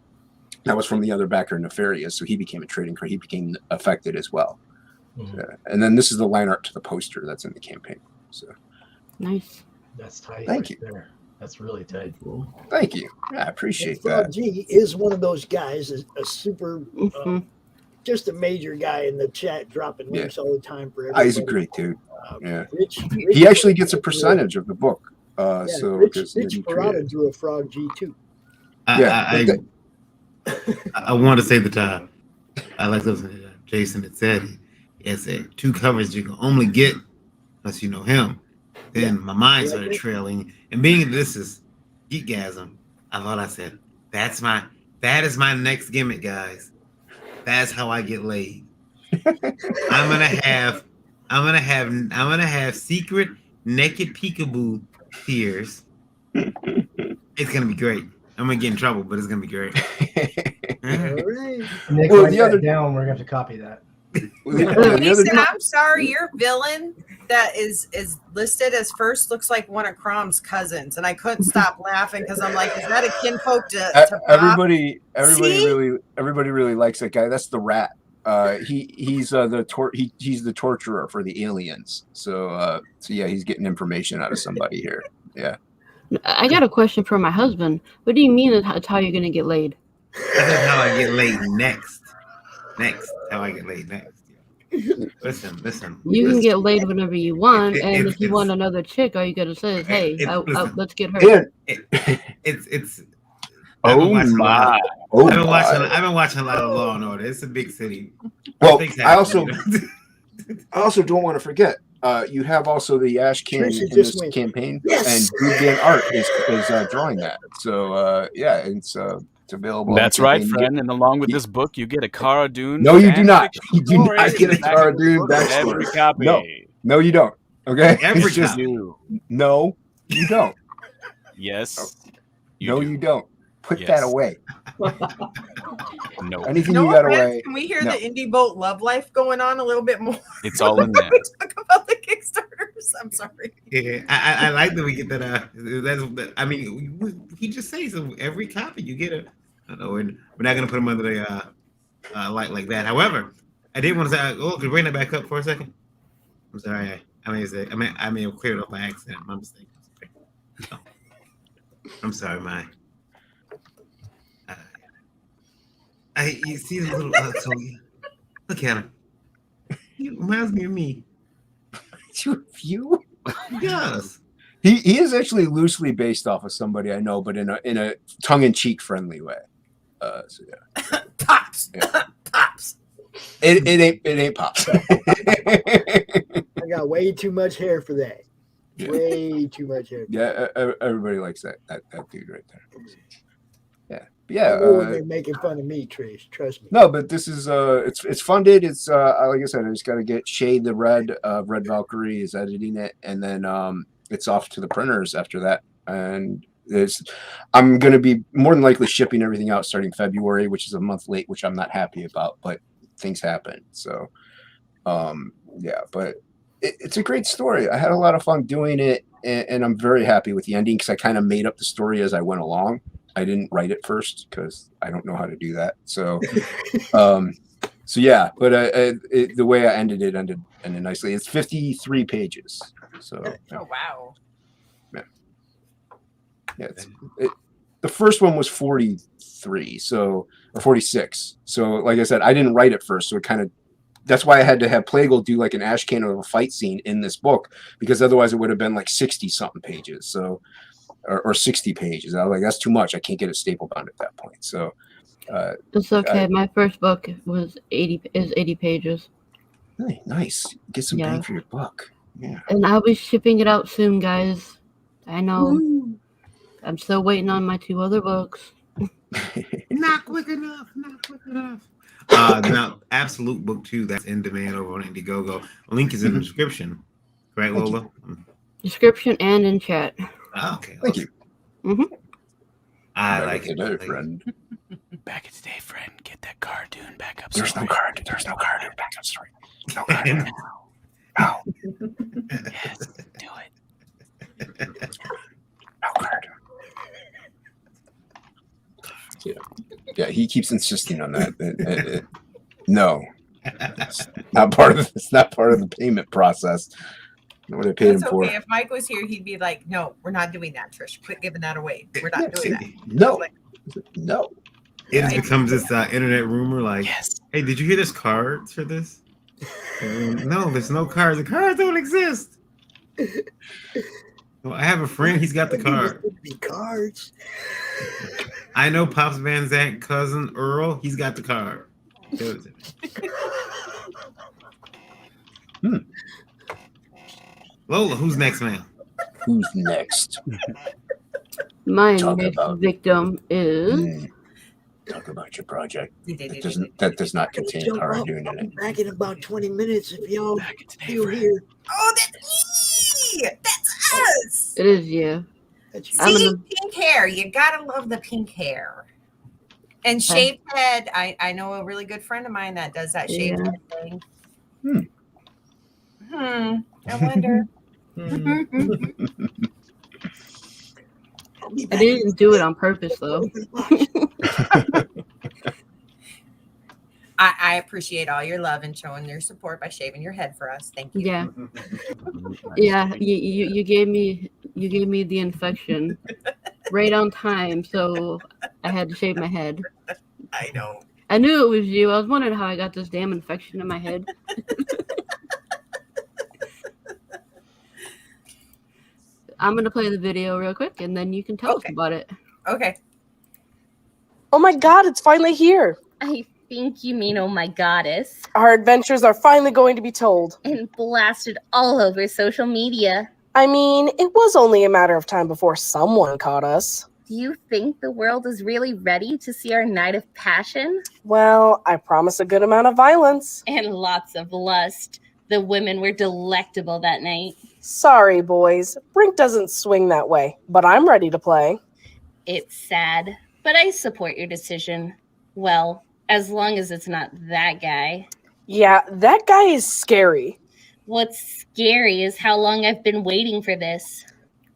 was from the other backer, Nefarious. So he became a trading card. He became affected as well. And then this is the line art to the poster that's in the campaign. So nice. That's tight. Thank you. There. That's really tight. Cool. Thank you. Yeah, I appreciate Frog that. G is one of those guys, a super, just a major guy in the chat, dropping links all the time for everybody. He's a great dude. Yeah. Rich he actually gets a percentage of the book. Rich Parada drew a Frog G too. I want to say that I like those. Jason had said he had said 2 covers you can only get unless you know him. Then my mind started trailing, and being this is Geekgasm, I said, that is my next gimmick, guys. That's how I get laid. I'm gonna have secret naked peekaboo tears. It's gonna be great. I'm gonna get in trouble, but it's gonna be great. All right. Nick, Well, write the that other- down. We're gonna have to copy that. Lisa, I'm sorry, your villain that is listed as first looks like one of Crom's cousins, and I couldn't stop laughing because I'm like, is that a kinfolk to Bob? Everybody See? really likes that guy. That's the rat. He's the torturer for the aliens. So yeah, he's getting information out of somebody here. Yeah. I got a question for my husband. What do you mean that's how you're gonna get laid? That's how I get laid next. How I get laid next. Listen. You can get laid whenever you want, and if you want another chick, all you gotta say is, "Hey, let's get her." It's. Oh my! I've been watching a lot of Law and Order. It's a big city. Well, I also don't want to forget. You have also the Ash Can in this campaign, and Boozio Art is drawing that. So yeah, it's available. That's right, friend. And along with this book, you get a Cara Dune. No, you do not. fanfiction You do story not get a in the back Cara of the Dune book. backstory. Every copy. No, you don't. Okay, Every It's just- copy. No, you don't. Yes. You don't. Put Yes. that away. No. Anything No you got offense, away. can we hear No. the indie boat love life going on a little bit more? It's all in there. we talk about the Kickstarters. I'm sorry. Yeah, I like that we get that. I mean, he just says so every copy you get I don't know, we're not gonna put them under the light like that. However, I did want to say, could you bring that back up for a second? I'm sorry. I may have cleared up by accident. My mistake. I'm sorry, my. You see the little so look at him. He reminds me of me. You? Yes. He is actually loosely based off of somebody I know, but in a tongue-in-cheek friendly way. So yeah. Pops. Yeah. Pops. It ain't pops. I got way too much hair for that. Yeah. Way too much hair. Yeah, everybody likes that dude right there. Yeah. But yeah. They're making fun of me, Trish. Trust me. No, but this is it's funded. It's like I said, I just got to get Shay the Red Valkyrie is editing it, and then it's off to the printers after that. And I'm going to be more than likely shipping everything out starting February, which is a month late, which I'm not happy about, but things happen. So yeah, but it's a great story. I had a lot of fun doing it, and I'm very happy with the ending because I kind of made up the story as I went along. I didn't write it first because I don't know how to do that. So, so yeah. But the way I ended nicely. It's 53 pages. So. Oh wow. Yeah. The first one was 43, or 46. So, like I said, I didn't write it first, so it kind of. That's why I had to have Plegel do like an ash can of a fight scene in this book, because otherwise it would have been like 60-something pages. So. Or 60 pages. I was like, that's too much. I can't get it stapled on at that point. So It's okay. My first book was 80 pages. Nice. Get some bang for your buck. Yeah. And I'll be shipping it out soon, guys. I know. Woo. I'm still waiting on my 2 other books. Not quick enough. Now, Absolute Book 2, that's in demand over on Indiegogo. Link is in the description. Right, Lola? Description and in chat. Oh, okay. Thank you. Mm-hmm. I like it. Today, friend. Back in today, friend. Get that cartoon backup There's story. There's no cartoon backup story. No cartoon. No. Yes, do it. No cartoon. Yeah, he keeps insisting on that. No. It's not part of the payment process. What I paid him That's for. okay. If Mike was here, he'd be like, "No, we're not doing that, Trish. Quit giving that away. We're not doing that." No. No. It just becomes this internet rumor like, hey, did you hear there's cards for this? No, there's no cards. The cards don't exist. Well, I have a friend. He's got the card. Cards. I know Pops Van Zant cousin Earl. He's got the card. Show it to me. Lola, who's next, man? Who's next? My Talk next about- victim is. Talk about your project. That does not contain Jump Cara up. Dune I'll in be it. back in about 20 minutes if y'all still here. Oh, that's me. That's us. It is you. That's you. I'm See, gonna- pink hair. You gotta love the pink hair. And shaved head. I know a really good friend of mine that does that shaved head thing. I wonder. I didn't do it on purpose, though. I appreciate all your love and showing your support by shaving your head for us. Thank you. Yeah. Yeah, you gave me the infection right on time, so I had to shave my head. I know. I knew it was you. I was wondering how I got this damn infection in my head. I'm gonna play the video real quick, and then you can tell us about it. Okay. Oh my god, it's finally here. I think you mean oh my goddess. Our adventures are finally going to be told. And blasted all over social media. I mean, it was only a matter of time before someone caught us. Do you think the world is really ready to see our night of passion? Well, I promise a good amount of violence. And lots of lust. The women were delectable that night. Sorry, boys. Brink doesn't swing that way, but I'm ready to play. It's sad, but I support your decision. Well, as long as it's not that guy. Yeah, that guy is scary. What's scary is how long I've been waiting for this.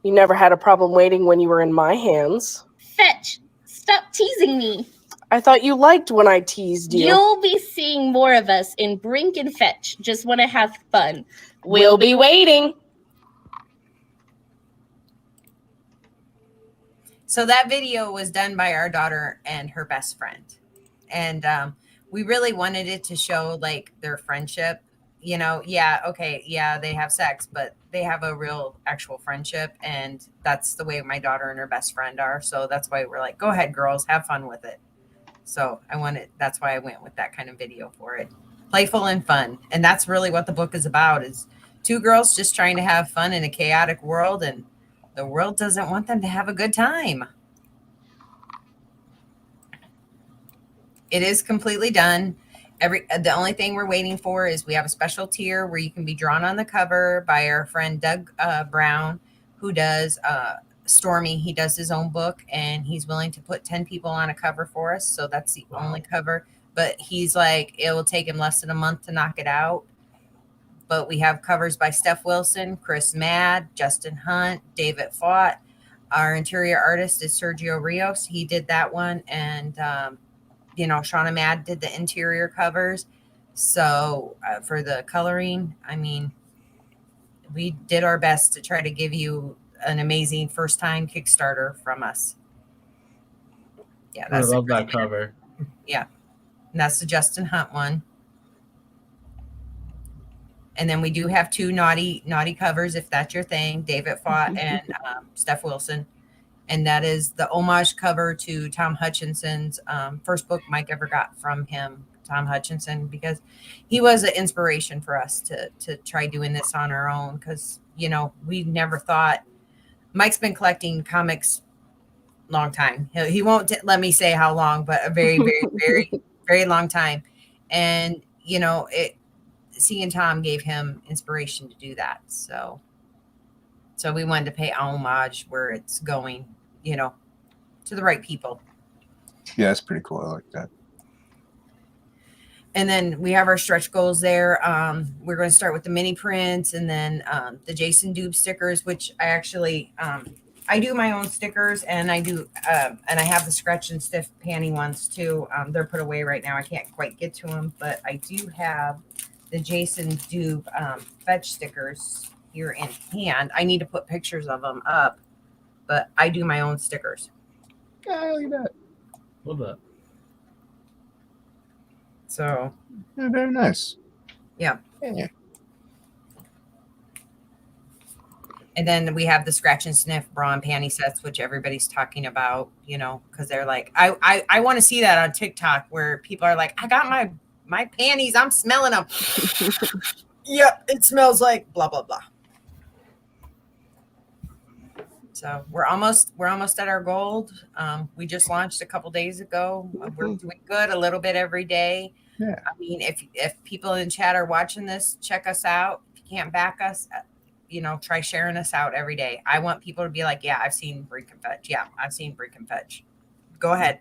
You never had a problem waiting when you were in my hands. Fetch! Stop teasing me! I thought you liked when I teased you. You'll be seeing more of us in Brink and Fetch. Just want to have fun. We'll be waiting. So that video was done by our daughter and her best friend. And we really wanted it to show like their friendship. You know, they have sex, but they have a real actual friendship. And that's the way my daughter and her best friend are. So that's why we're like, go ahead, girls, have fun with it. So that's why I went with that kind of video for it. Playful and fun. And that's really what the book is about, is two girls just trying to have fun in a chaotic world, and the world doesn't want them to have a good time. It is completely done. The only thing we're waiting for is we have a special tier where you can be drawn on the cover by our friend Doug Brown, who does Stormy. He does his own book, and he's willing to put 10 people on a cover for us. So that's the only cover. But he's like, it will take him less than a month to knock it out. But we have covers by Steph Wilson, Chris Madd, Justin Hunt, David Fott. Our interior artist is Sergio Rios. He did that one. And, Shauna Madd did the interior covers. So for the coloring, I mean, we did our best to try to give you an amazing first time Kickstarter from us. Yeah, I love that cover. Yeah. And that's the Justin Hunt one. And then we do have two naughty covers, if that's your thing, David Fott and Steph Wilson. And that is the homage cover to Tom Hutchinson's first book Mike ever got from him, Tom Hutchinson, because he was an inspiration for us to try doing this on our own. Because, we never thought, Mike's been collecting comics long time. He won't let me say how long, but a very, very, very, very long time. And, seeing Tom gave him inspiration to do that. So we wanted to pay homage where it's going, to the right people. Yeah, that's pretty cool. I like that. And then we have our stretch goals there. We're going to start with the mini prints, and then the Jason Doob stickers, which I actually, I do my own stickers, and I do, and I have the Scratch and Stiff panty ones too. They're put away right now. I can't quite get to them, but I do have the Jason Doob fetch stickers here in hand. I need to put pictures of them up, but I do my own stickers. Yeah, look at that. Love that. So yeah, very nice. Yeah. Yeah. And then we have the Scratch and Sniff bra and panty sets, which everybody's talking about, because they're like, I want to see that on TikTok where people are like, I got my my panties, I'm smelling them. Yep, it smells like blah blah blah. So we're almost at our goal. We just launched a couple days ago. We're doing good, a little bit every day. Yeah. I mean, if people in chat are watching this, check us out. If you can't back us, try sharing us out every day. I want people to be like, yeah, I've seen Brink and Fetch. Yeah, I've seen Brink and Fetch. Go ahead.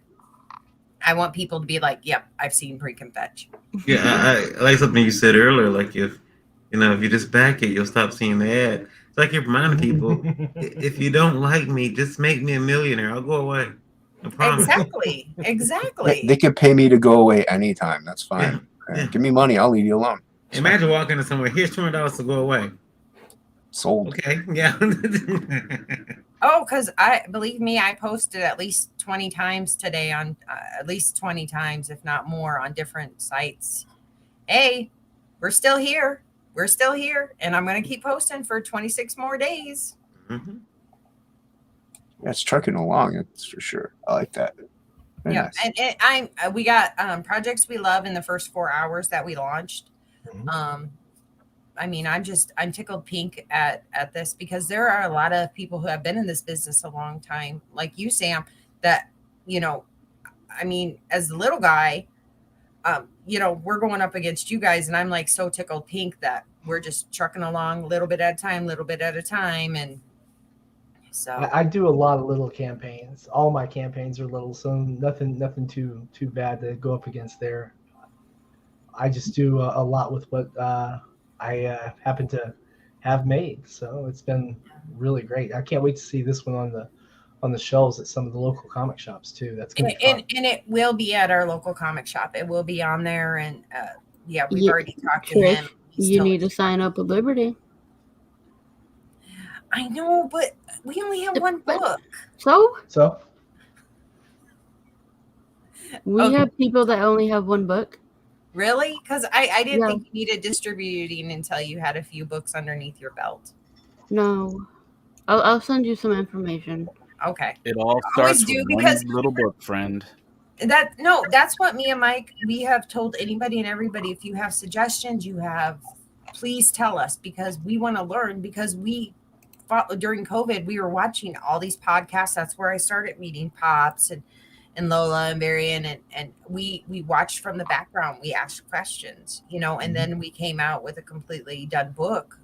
I want people to be like, yep, I've seen Brink and Fetch. Yeah, I like something you said earlier. Like if you just back it, you'll stop seeing the ad. It's like you're reminding people, if you don't like me, just make me a millionaire. I'll go away. I promise. Exactly. They could pay me to go away anytime. That's fine. Yeah. Give me money. I'll leave you alone. Imagine walking into somewhere. Here's $200 to go away. Sold. Okay. Yeah. Oh, because believe me, I posted at least 20 times today on at least 20 times, if not more, on different sites. Hey, we're still here. We're still here, and I'm going to keep posting for 26 more days. Mm-hmm. Yeah, it's trucking along. That's for sure. I like that. Very Yeah, nice. and we got projects we love in the first 4 hours that we launched. I mean, I'm tickled pink at this because there are a lot of people who have been in this business a long time, like you, Sam, that, I mean, as the little guy, we're going up against you guys, and I'm like so tickled pink that we're just trucking along a little bit at a time. And so I do a lot of little campaigns. All my campaigns are little, so nothing too bad to go up against there. I just do a lot with what I happen to have made, so it's been really great. I can't wait to see this one on the shelves at some of the local comic shops too. That's gonna be fun. And it will be at our local comic shop. It will be on there, and we've already talked to Trish, him. you need to sign up with Liberty. I know, but we only have one book. So we have people that only have one book. Really? Because I didn't think you needed distributing until you had a few books underneath your belt. No, I'll send you some information. Okay. It all starts with one little book, friend. That's what me and Mike, we have told anybody and everybody. If you have suggestions, please tell us, because we want to learn. Because during COVID, we were watching all these podcasts. That's where I started meeting Pops and Lola and Varian, and we watched from the background. We asked questions, and then we came out with a completely done book.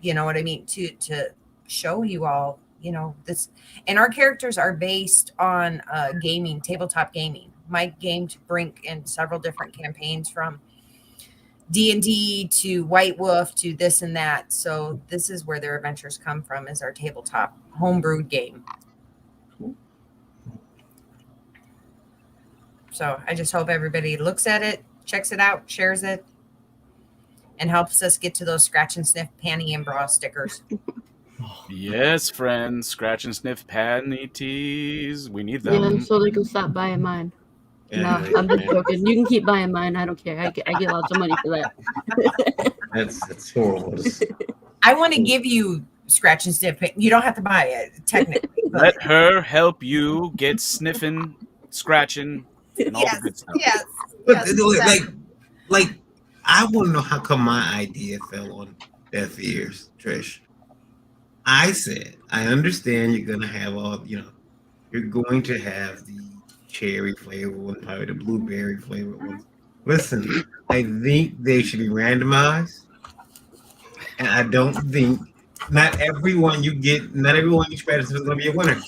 You know what I mean? To show you all, this. And our characters are based on gaming, tabletop gaming. Mike gamed Brink in several different campaigns, from D&D to White Wolf to this and that. So this is where their adventures come from, is our tabletop homebrewed game. So I just hope everybody looks at it, checks it out, shares it, and helps us get to those scratch and sniff panty and bra stickers. Yes, friends. Scratch and sniff panty tees. We need them. Yeah, so they can stop buying mine. No, I'm just joking. You can keep buying mine. I don't care. I get lots of money for that. That's horrible. I want to give you scratch and sniff. You don't have to buy it, technically. But Let her help you get sniffing, scratching, and all the good stuff. Yes. But like, I want to know how come my idea fell on deaf ears, Trish. I said, I understand you're gonna have you're going to have the cherry flavor one, probably the blueberry flavor one. Listen, I think they should be randomized, and I don't think not everyone you scratch is gonna be a winner.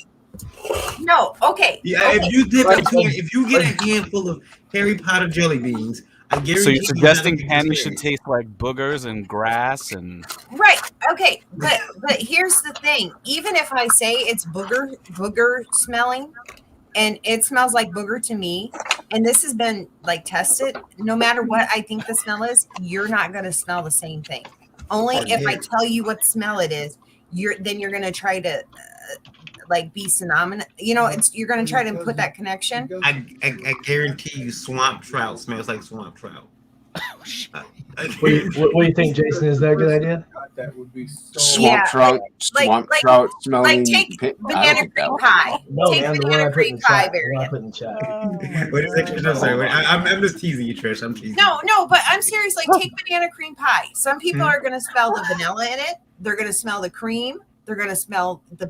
No, okay. Yeah, okay. if you get a handful of Harry Potter jelly beans, I guarantee. So you're suggesting panties should taste like boogers and grass and right? Okay, but here's the thing. Even if I say it's booger smelling, and it smells like booger to me, and this has been like tested, no matter what I think the smell is, you're not going to smell the same thing. Only if I tell you what smell it is, you're going to try to be synonymous. You're going to try to put that connection. I guarantee you, swamp trout smells like swamp trout. What do you think, Jason? Is that a good idea? That would be so. Swamp trout, swamp trout smelling. take I banana don't think that cream would- pie. No, Take man, the one banana I put in cream the pie chat. The one I variant. put in the chat. What is that, Trish? I'm sorry. I'm just teasing you, Trish. I'm teasing. No, but I'm serious. Like, take banana cream pie. Some people are going to smell the vanilla in it. They're going to smell the cream. They're going to smell the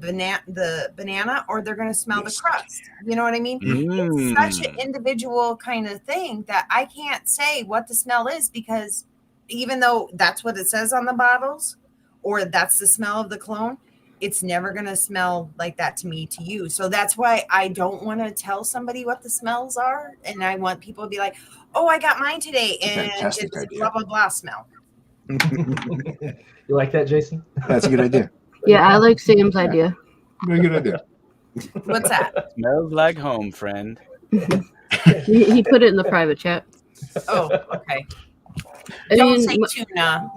banana, or they're going to smell the crust. You know what I mean? It's such an individual kind of thing that I can't say what the smell is, because even though that's what it says on the bottles, or that's the smell of the clone, it's never going to smell like that to me, to you. So that's why I don't want to tell somebody what the smells are. And I want people to be like, oh, I got mine today, and Fantastic it's idea. blah, blah, blah smell. You like that, Jason? That's a good idea. Yeah, I like Sam's idea. Very good idea. What's that? Smells like home, friend. He put it in the private chat. Oh, okay. I Don't mean, say tuna.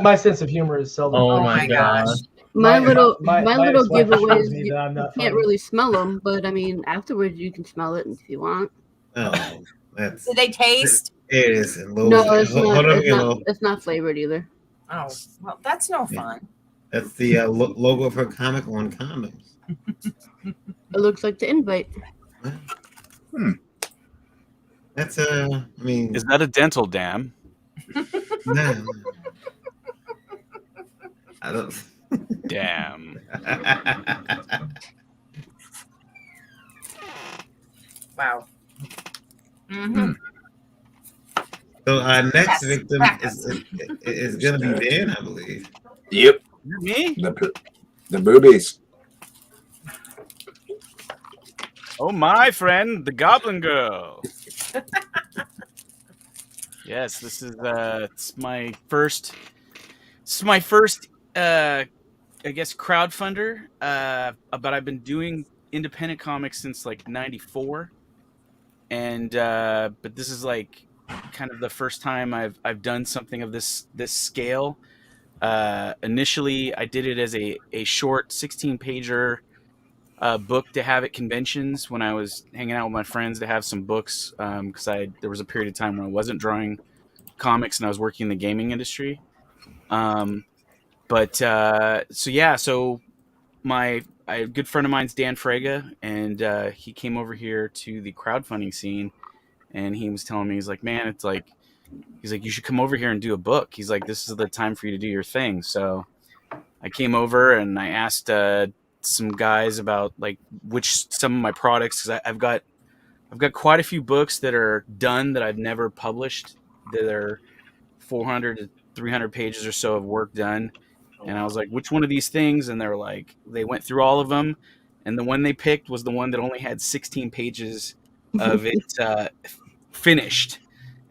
My sense of humor is seldom. Oh my gosh. my little ex-wife giveaway assures is me you that I'm not can't funny. really smell them, but I mean, afterwards you can smell it if you want. Oh, that's. Do they taste? It is. No, it's Hold not. on, It's Yellow. not, it's not flavored either. Oh, well, that's no fun. That's the logo for comic on condoms. It looks like the invite. That's I mean, Is that a dental dam? no. I don't. Damn. Wow. Mm-hmm. So our next Yes, victim yes. is gonna be Dan, I believe. Yep. Me? The boobies. Oh, my friend, the Goblin Girl. Yes, this is it's my first. This is my first, I guess, crowdfunder. But I've been doing independent comics since like '94, and but this is like kind of the first time I've done something of this scale. Initially, I did it as a short 16-pager book to have at conventions when I was hanging out with my friends, to have some books, because there was a period of time when I wasn't drawing comics and I was working in the gaming industry. So a good friend of mine's Dan Frega, and he came over here to the crowdfunding scene, and he was telling me, he's like, man, it's like, he's like, you should come over here and do a book. He's like, this is the time for you to do your thing. So I came over and I asked some guys about like some of my products, because I've got quite a few books that are done that I've never published, that are 400 to 300 pages or so of work done. And I was like, which one of these things? And they're like, they went through all of them, and the one they picked was the one that only had 16 pages of it finished.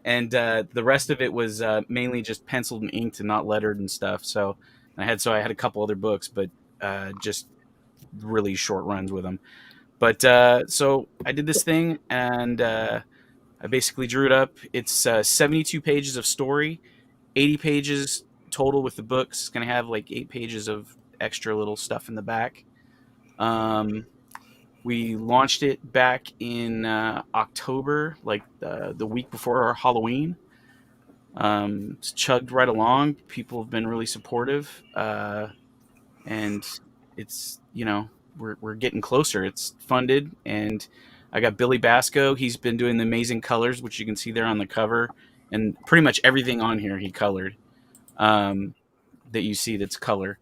And the rest of it was mainly just penciled and inked and not lettered and stuff. So I had a couple other books, but just really short runs with them. But so I did this thing, and I basically drew it up. It's 72 pages of story, 80 pages total with the books. It's going to have like 8 pages of extra little stuff in the back. We launched it back in October, like the week before Halloween. It's chugged right along. People have been really supportive, and it's, we're getting closer. It's funded, and I got Billy Basco. He's been doing the amazing colors, which you can see there on the cover, and pretty much everything on here he colored, that you see that's color.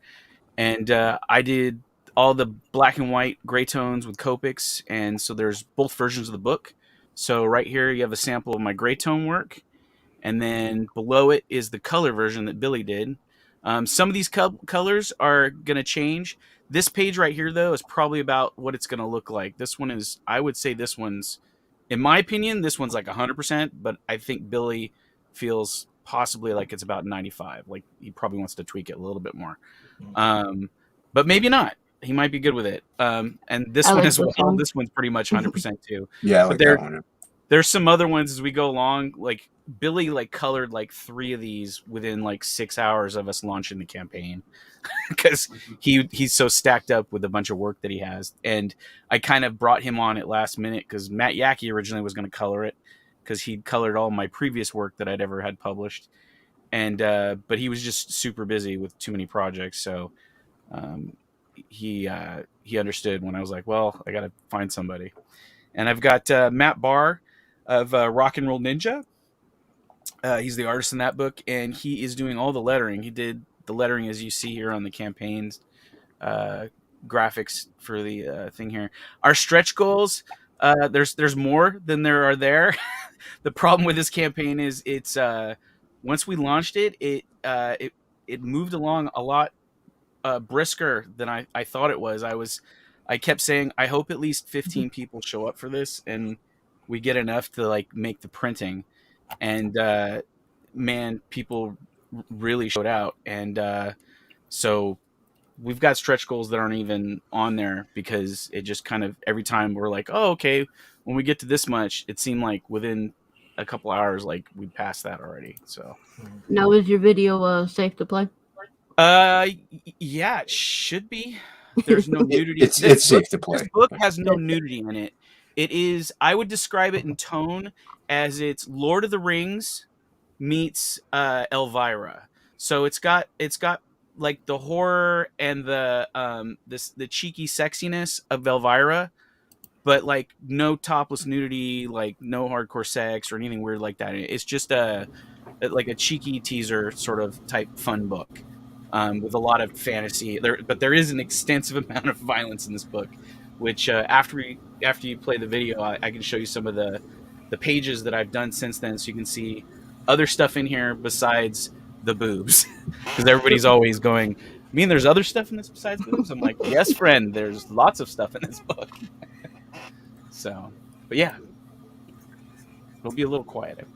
And I did all the black and white gray tones with Copics, and so there's both versions of the book. So right here you have a sample of my gray tone work, and then below it is the color version that Billy did. Some of these colors are going to change. This page right here, though, is probably about what it's going to look like. This one is, I would say this one's, in my opinion, this one's like 100%, but I think Billy feels possibly like it's about 95. Like he probably wants to tweak it a little bit more. But maybe not. He might be good with it. And this one as well. This one's pretty much 100% too. Yeah, I like that one. There's some other ones as we go along. Like Billy colored like 3 of these within like 6 hours of us launching the campaign, because he's so stacked up with a bunch of work that he has. And I kind of brought him on at last minute because Matt Yackey originally was going to color it, because he'd colored all my previous work that I'd ever had published. And but he was just super busy with too many projects, so he understood when I was like, well, I got to find somebody. And I've got Matt Barr of Rock and Roll Ninja. He's the artist in that book, and he is doing all the lettering. He did the lettering as you see here on the campaigns graphics for the thing here. Our stretch goals, there's more than there are there. The problem with this campaign is it's once we launched it, it moved along a lot brisker than I thought it was. I kept saying I hope at least 15 people show up for this, and we get enough to like make the printing. And man, people really showed out, and so we've got stretch goals that aren't even on there because it just kind of every time we're like, oh, okay, when we get to this much, it seemed like within a couple hours, like we passed that already. So now, is your video safe to play? Yeah, it should be. There's no nudity. It's safe to play. This book has no nudity in it. It is, I would describe it in tone as it's Lord of the Rings meets Elvira. So it's got like the horror and the cheeky sexiness of Elvira, but like no topless nudity, like no hardcore sex or anything weird like that. It's just like a cheeky teaser sort of type fun book with a lot of fantasy. But there is an extensive amount of violence in this book, which after you play the video, I can show you some of the pages that I've done since then, so you can see other stuff in here besides the boobs, because everybody's always going, I mean, there's other stuff in this besides boobs? I'm like, yes, friend, there's lots of stuff in this book. So, but yeah, it'll be a little quiet.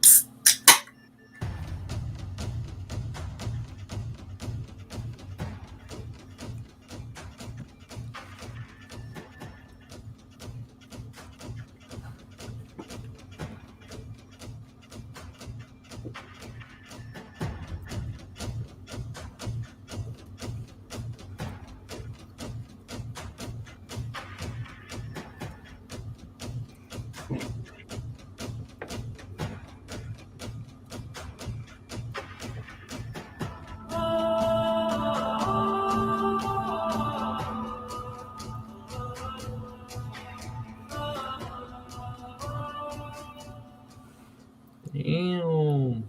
Damn.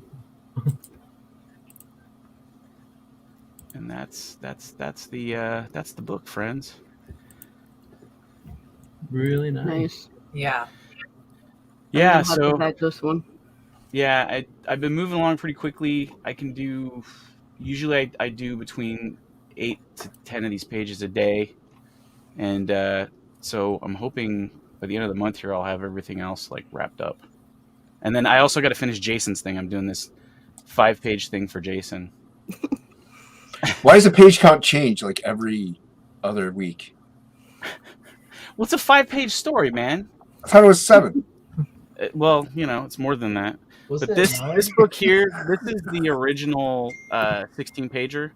And that's the book, friends. Really nice. Nice. Yeah. Yeah. I'm gonna have to So back this one. yeah, I've been moving along pretty quickly. I can do usually I do between 8 to 10 of these pages a day, and so I'm hoping by the end of the month here I'll have everything else like wrapped up. And then I also got to finish Jason's thing. I'm doing this 5-page thing for Jason. Why does the page count change like every other week? Well, it's a 5-page story, man. I thought it was 7. Well, you know, it's more than that. Was But it this 9? this book here, this is the original 16-pager.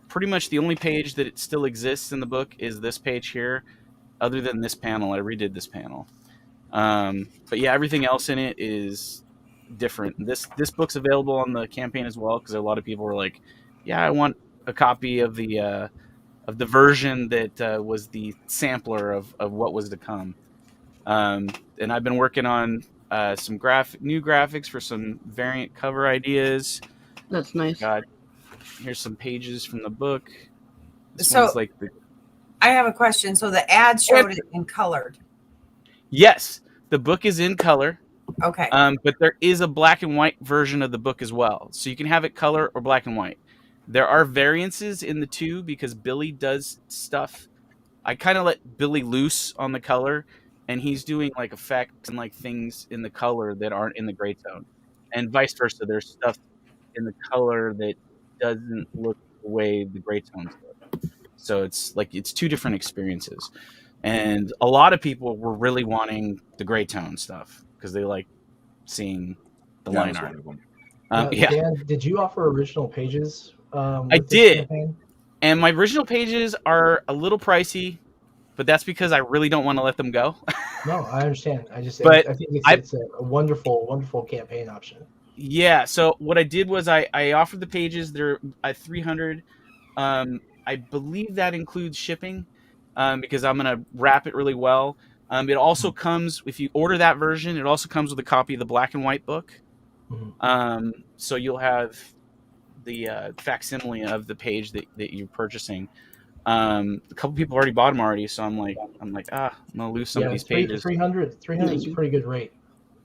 Pretty much the only page that it still exists in the book is this page here. Other than this panel, I redid this panel. But yeah, everything else in it is different. This book's available on the campaign as well, because a lot of people were like, "Yeah, I want a copy of the version that was the sampler of what was to come." And I've been working on some new graphics for some variant cover ideas. That's nice. Here's some pages from the book. This So- one's like the I have a question. So the ad showed it in colored. Yes, the book is in color. Okay. But there is a black and white version of the book as well. So you can have it color or black and white. There are variances in the two because Billy does stuff. I kind of let Billy loose on the color, and he's doing like effects and like things in the color that aren't in the gray tone. And vice versa. There's stuff in the color that doesn't look the way the gray tones look. So it's like it's two different experiences. And a lot of people were really wanting the gray tone stuff because they like seeing the line art. Yeah, Dan, did you offer original pages? I with this did. campaign? And my original pages are a little pricey, but that's because I really don't want to let them go. No, I understand. I But think I- it's a wonderful campaign option. Yeah. So what I did was I offered the pages. They're at 300. I believe that includes shipping, because I'm gonna wrap it really well. It also comes, if you order that version, it also comes with a copy of the black and white book. Mhm. So you'll have the facsimile of the page that you're purchasing. A couple people already bought them already, so I'm like, I'm gonna lose some of these pages. 300 is a pretty good rate.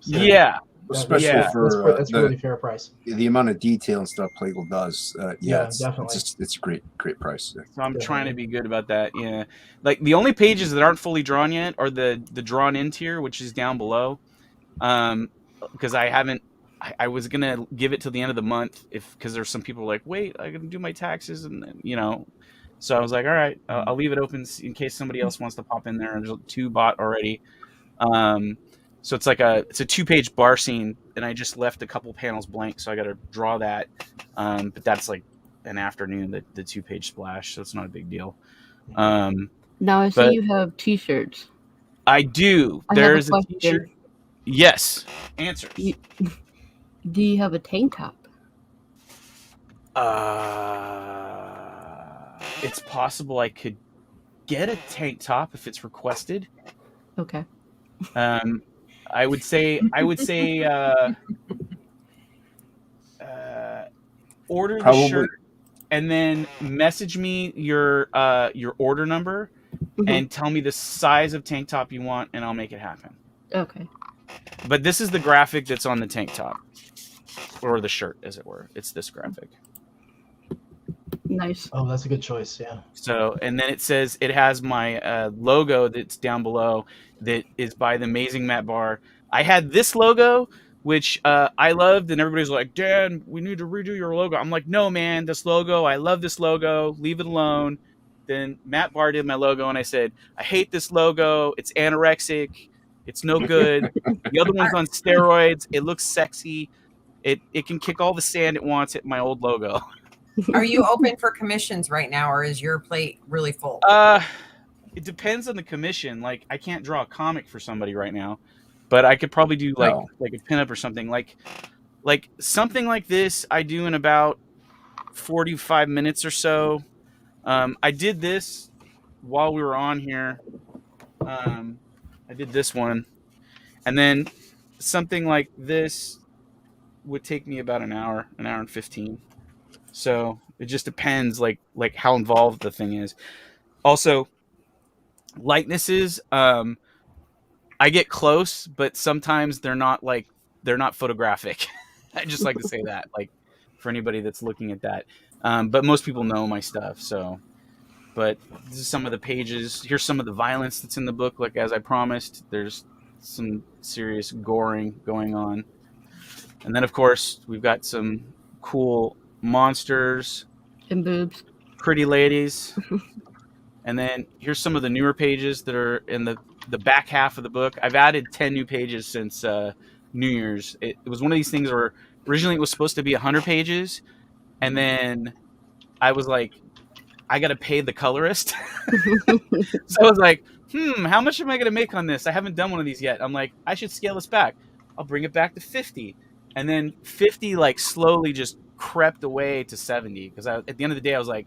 So Yeah. Especially for that's really fair price. The amount of detail and stuff Plegel does. Yeah, it's definitely. it's a great price. So I'm trying to be good about that. Yeah, like the only pages that aren't fully drawn yet are the drawn in tier, which is down below. Because I haven't. I was gonna give it till the end of the month because there's some people like, wait, I gotta do my taxes, and so I was like, all right, I'll leave it open in case somebody else wants to pop in there. And there's 2 bought already. So it's like a 2-page bar scene, and I just left a couple panels blank, so I got to draw that. But that's like an afternoon, the 2-page splash, so it's not a big deal. Now I see you have T-shirts. I do. I There's have a T-shirt. Yes. Answers. Do you have a tank top? It's possible I could get a tank top if it's requested. Okay. I would say order the shirt and then message me your order number and tell me the size of tank top you want, and I'll make it happen. Okay. But this is the graphic that's on the tank top, or the shirt, as it were. It's this graphic. Nice. Oh, that's a good choice. Yeah. So, and then it has my logo that's down below that is by the amazing Matt Barr. I had this logo, which I loved, and everybody's like, Dan, we need to redo your logo. I'm like, no, man, this logo, I love this logo. Leave it alone. Then Matt Barr did my logo, and I said, I hate this logo. It's anorexic. It's no good. The other one's on steroids. It looks sexy. It can kick all the sand it wants at my old logo. Are you open for commissions right now, or is your plate really full? It depends on the commission. Like, I can't draw a comic for somebody right now, but I could probably do like a pinup or something. Like something like this I do in about 45 minutes or so. I did this while we were on here. I did this one, and then something like this would take me about an hour and 15. So it just depends, like how involved the thing is. Also, likenesses, I get close, but sometimes they're not photographic. I just like to say that, like, for anybody that's looking at that. But most people know my stuff, so. But this is some of the pages. Here's some of the violence that's in the book. Like, as I promised, there's some serious goring going on. And then, of course, we've got some cool monsters. And boobs. Pretty ladies. And then here's some of the newer pages that are in the back half of the book. I've added 10 new pages since New Year's. It was one of these things where originally it was supposed to be 100 pages. And then I was like, I got to pay the colorist. So I was like, how much am I going to make on this? I haven't done one of these yet. I'm like, I should scale this back. I'll bring it back to 50. And then 50 like slowly just crept away to 70. Because at the end of the day, I was like,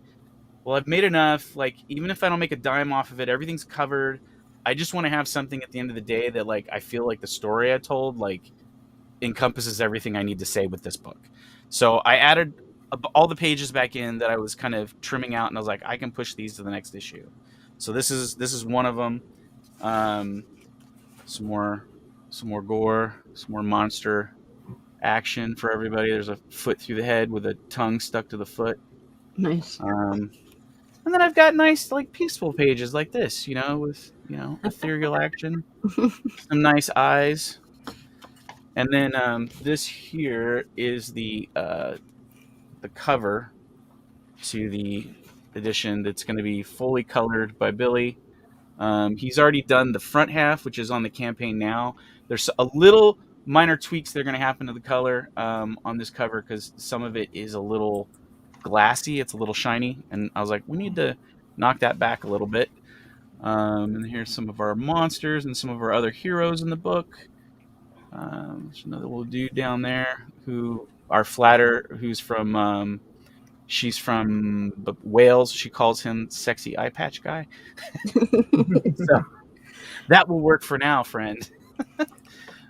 well, I've made enough. Like, even if I don't make a dime off of it, everything's covered. I just want to have something at the end of the day that, like, I feel like the story I told, like, encompasses everything I need to say with this book. So I added all the pages back in that I was kind of trimming out, and I was like, I can push these to the next issue. So this is one of them. Some more gore, some more monster action for everybody. There's a foot through the head with a tongue stuck to the foot. Nice. And then I've got nice, like, peaceful pages like this, with ethereal action, some nice eyes. And then this here is the cover to the edition that's going to be fully colored by Billy. He's already done the front half, which is on the campaign now. There's a little minor tweaks that are going to happen to the color on this cover because some of it is a little glassy. It's a little shiny. And I was like, we need to knock that back a little bit. And here's some of our monsters and some of our other heroes in the book. There's another little dude down there who our flatter, who's from she's from Wales. She calls him sexy eye patch guy. So that will work for now, friend.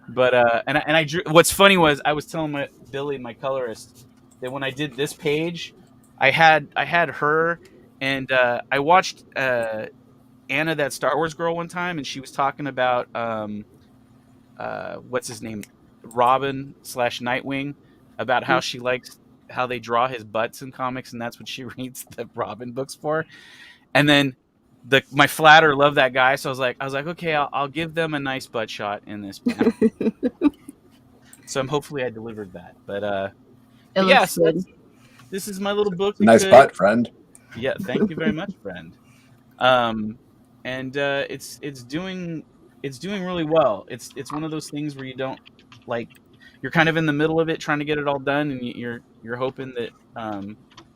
But and I drew. What's funny was I was telling Billy, my colorist, that when I did this page, I had her, and I watched Anna, that Star Wars girl, one time, and she was talking about what's his name, Robin / Nightwing, about how she likes how they draw his butts in comics, and that's what she reads the Robin books for. And then my flatter loved that guy, so I was like, okay, I'll give them a nice butt shot in this book. So hopefully I delivered that. But yeah, so this is my little book. Nice butt, friend. Yeah, thank you very much, friend. And it's doing really well. It's one of those things where you don't like, you're kind of in the middle of it trying to get it all done, and you're hoping that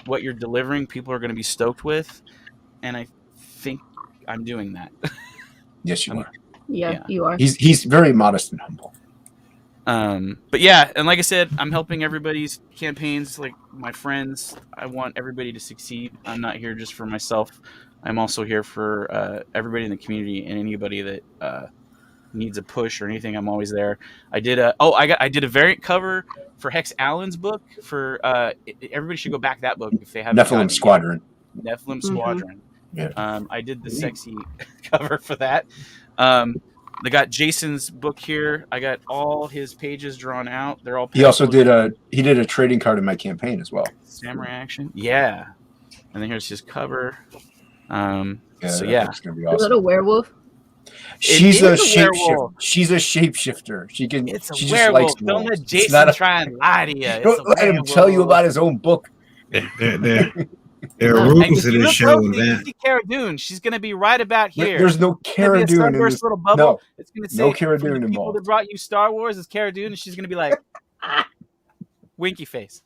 what you're delivering people are going to be stoked with, and I think I'm doing that. Yes, you are. Yeah, you are. He's very modest and humble. But yeah, and like I said, I'm helping everybody's campaigns, like my friends. I want everybody to succeed. I'm not here just for myself. I'm also here for everybody in the community and anybody that needs a push or anything. I'm always there. I did a variant cover for Hex Allen's book for everybody should go back that book if they haven't. Nephilim Squadron. Nephilim Squadron. Yeah. I did the sexy cover for that. I got Jason's book here. I got all his pages drawn out. They're all. He also did a trading card in my campaign as well. Samurai Action. Yeah. And then here's his cover. So yeah, it's gonna be awesome. Is that a werewolf? She's a shapeshifter. She's a shapeshifter. She can. It's a she werewolf. Just likes Don't let wolves. Jason try and lie to you. Don't let him tell you about his own book. There are rules in this show. Cara Dune. She's going to be right about here. There's no Cara Dune in this. Little bubble. No, it's going to say, no Cara Dune people involved. that brought you Star Wars is Cara Dune, and she's going to be like, winky face.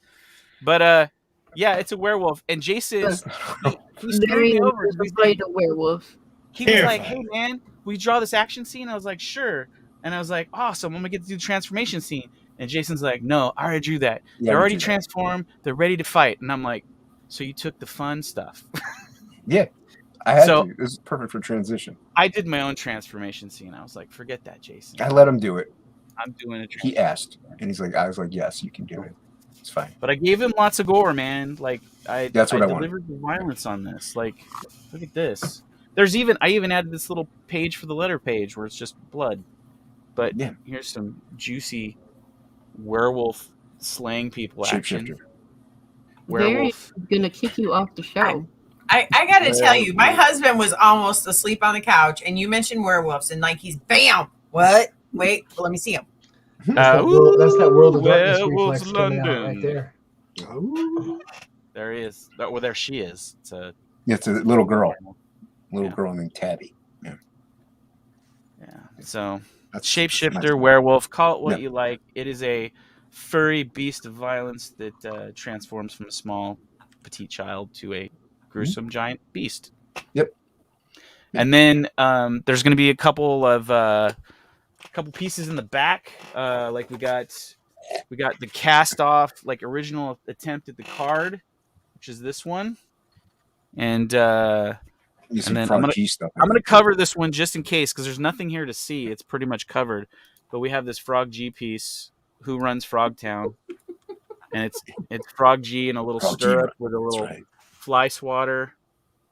But yeah, it's a werewolf, and Jason, he screwed me over. He's afraid of werewolves. He was like, "Hey man, we draw this action scene." I was like, "Sure," and I was like, "Awesome, I'm gonna get to do the transformation scene." And Jason's like, "No, I already drew that. They're already transformed. They're ready to fight." And I'm like, "So you took the fun stuff?" Yeah, I had to. It was perfect for transition. I did my own transformation scene. I was like, "Forget that, Jason." I let him do it. I'm doing it. He asked, and he's like, "I was like, yes, you can do it. It's fine." But I gave him lots of gore, man. Like That's what I delivered the violence on this. Like, look at this. I even added this little page for the letter page where it's just blood. But yeah, here's some juicy werewolf slaying people action. Werewolf gonna kick you off the show. I gotta tell you, my husband was almost asleep on the couch, and you mentioned werewolves, and like he's bam. What? Wait, let me see him. That's that World of Darkness reflex coming out right there. There he is. Well, there she is. It's a little girl. Little girl named Tabby. Yeah. So shapeshifter, werewolf, call it what you like. It is a furry beast of violence that transforms from a small, petite child to a gruesome giant beast. Yep. And then there's going to be a couple pieces in the back. Like we got the cast off, like original attempt at the card, which is this one, and then I'm gonna cover this one just in case because there's nothing here to see. It's pretty much covered, but we have this Frog G piece. Who runs Frogtown? And it's Frog G in a little stirrup with a little fly swatter.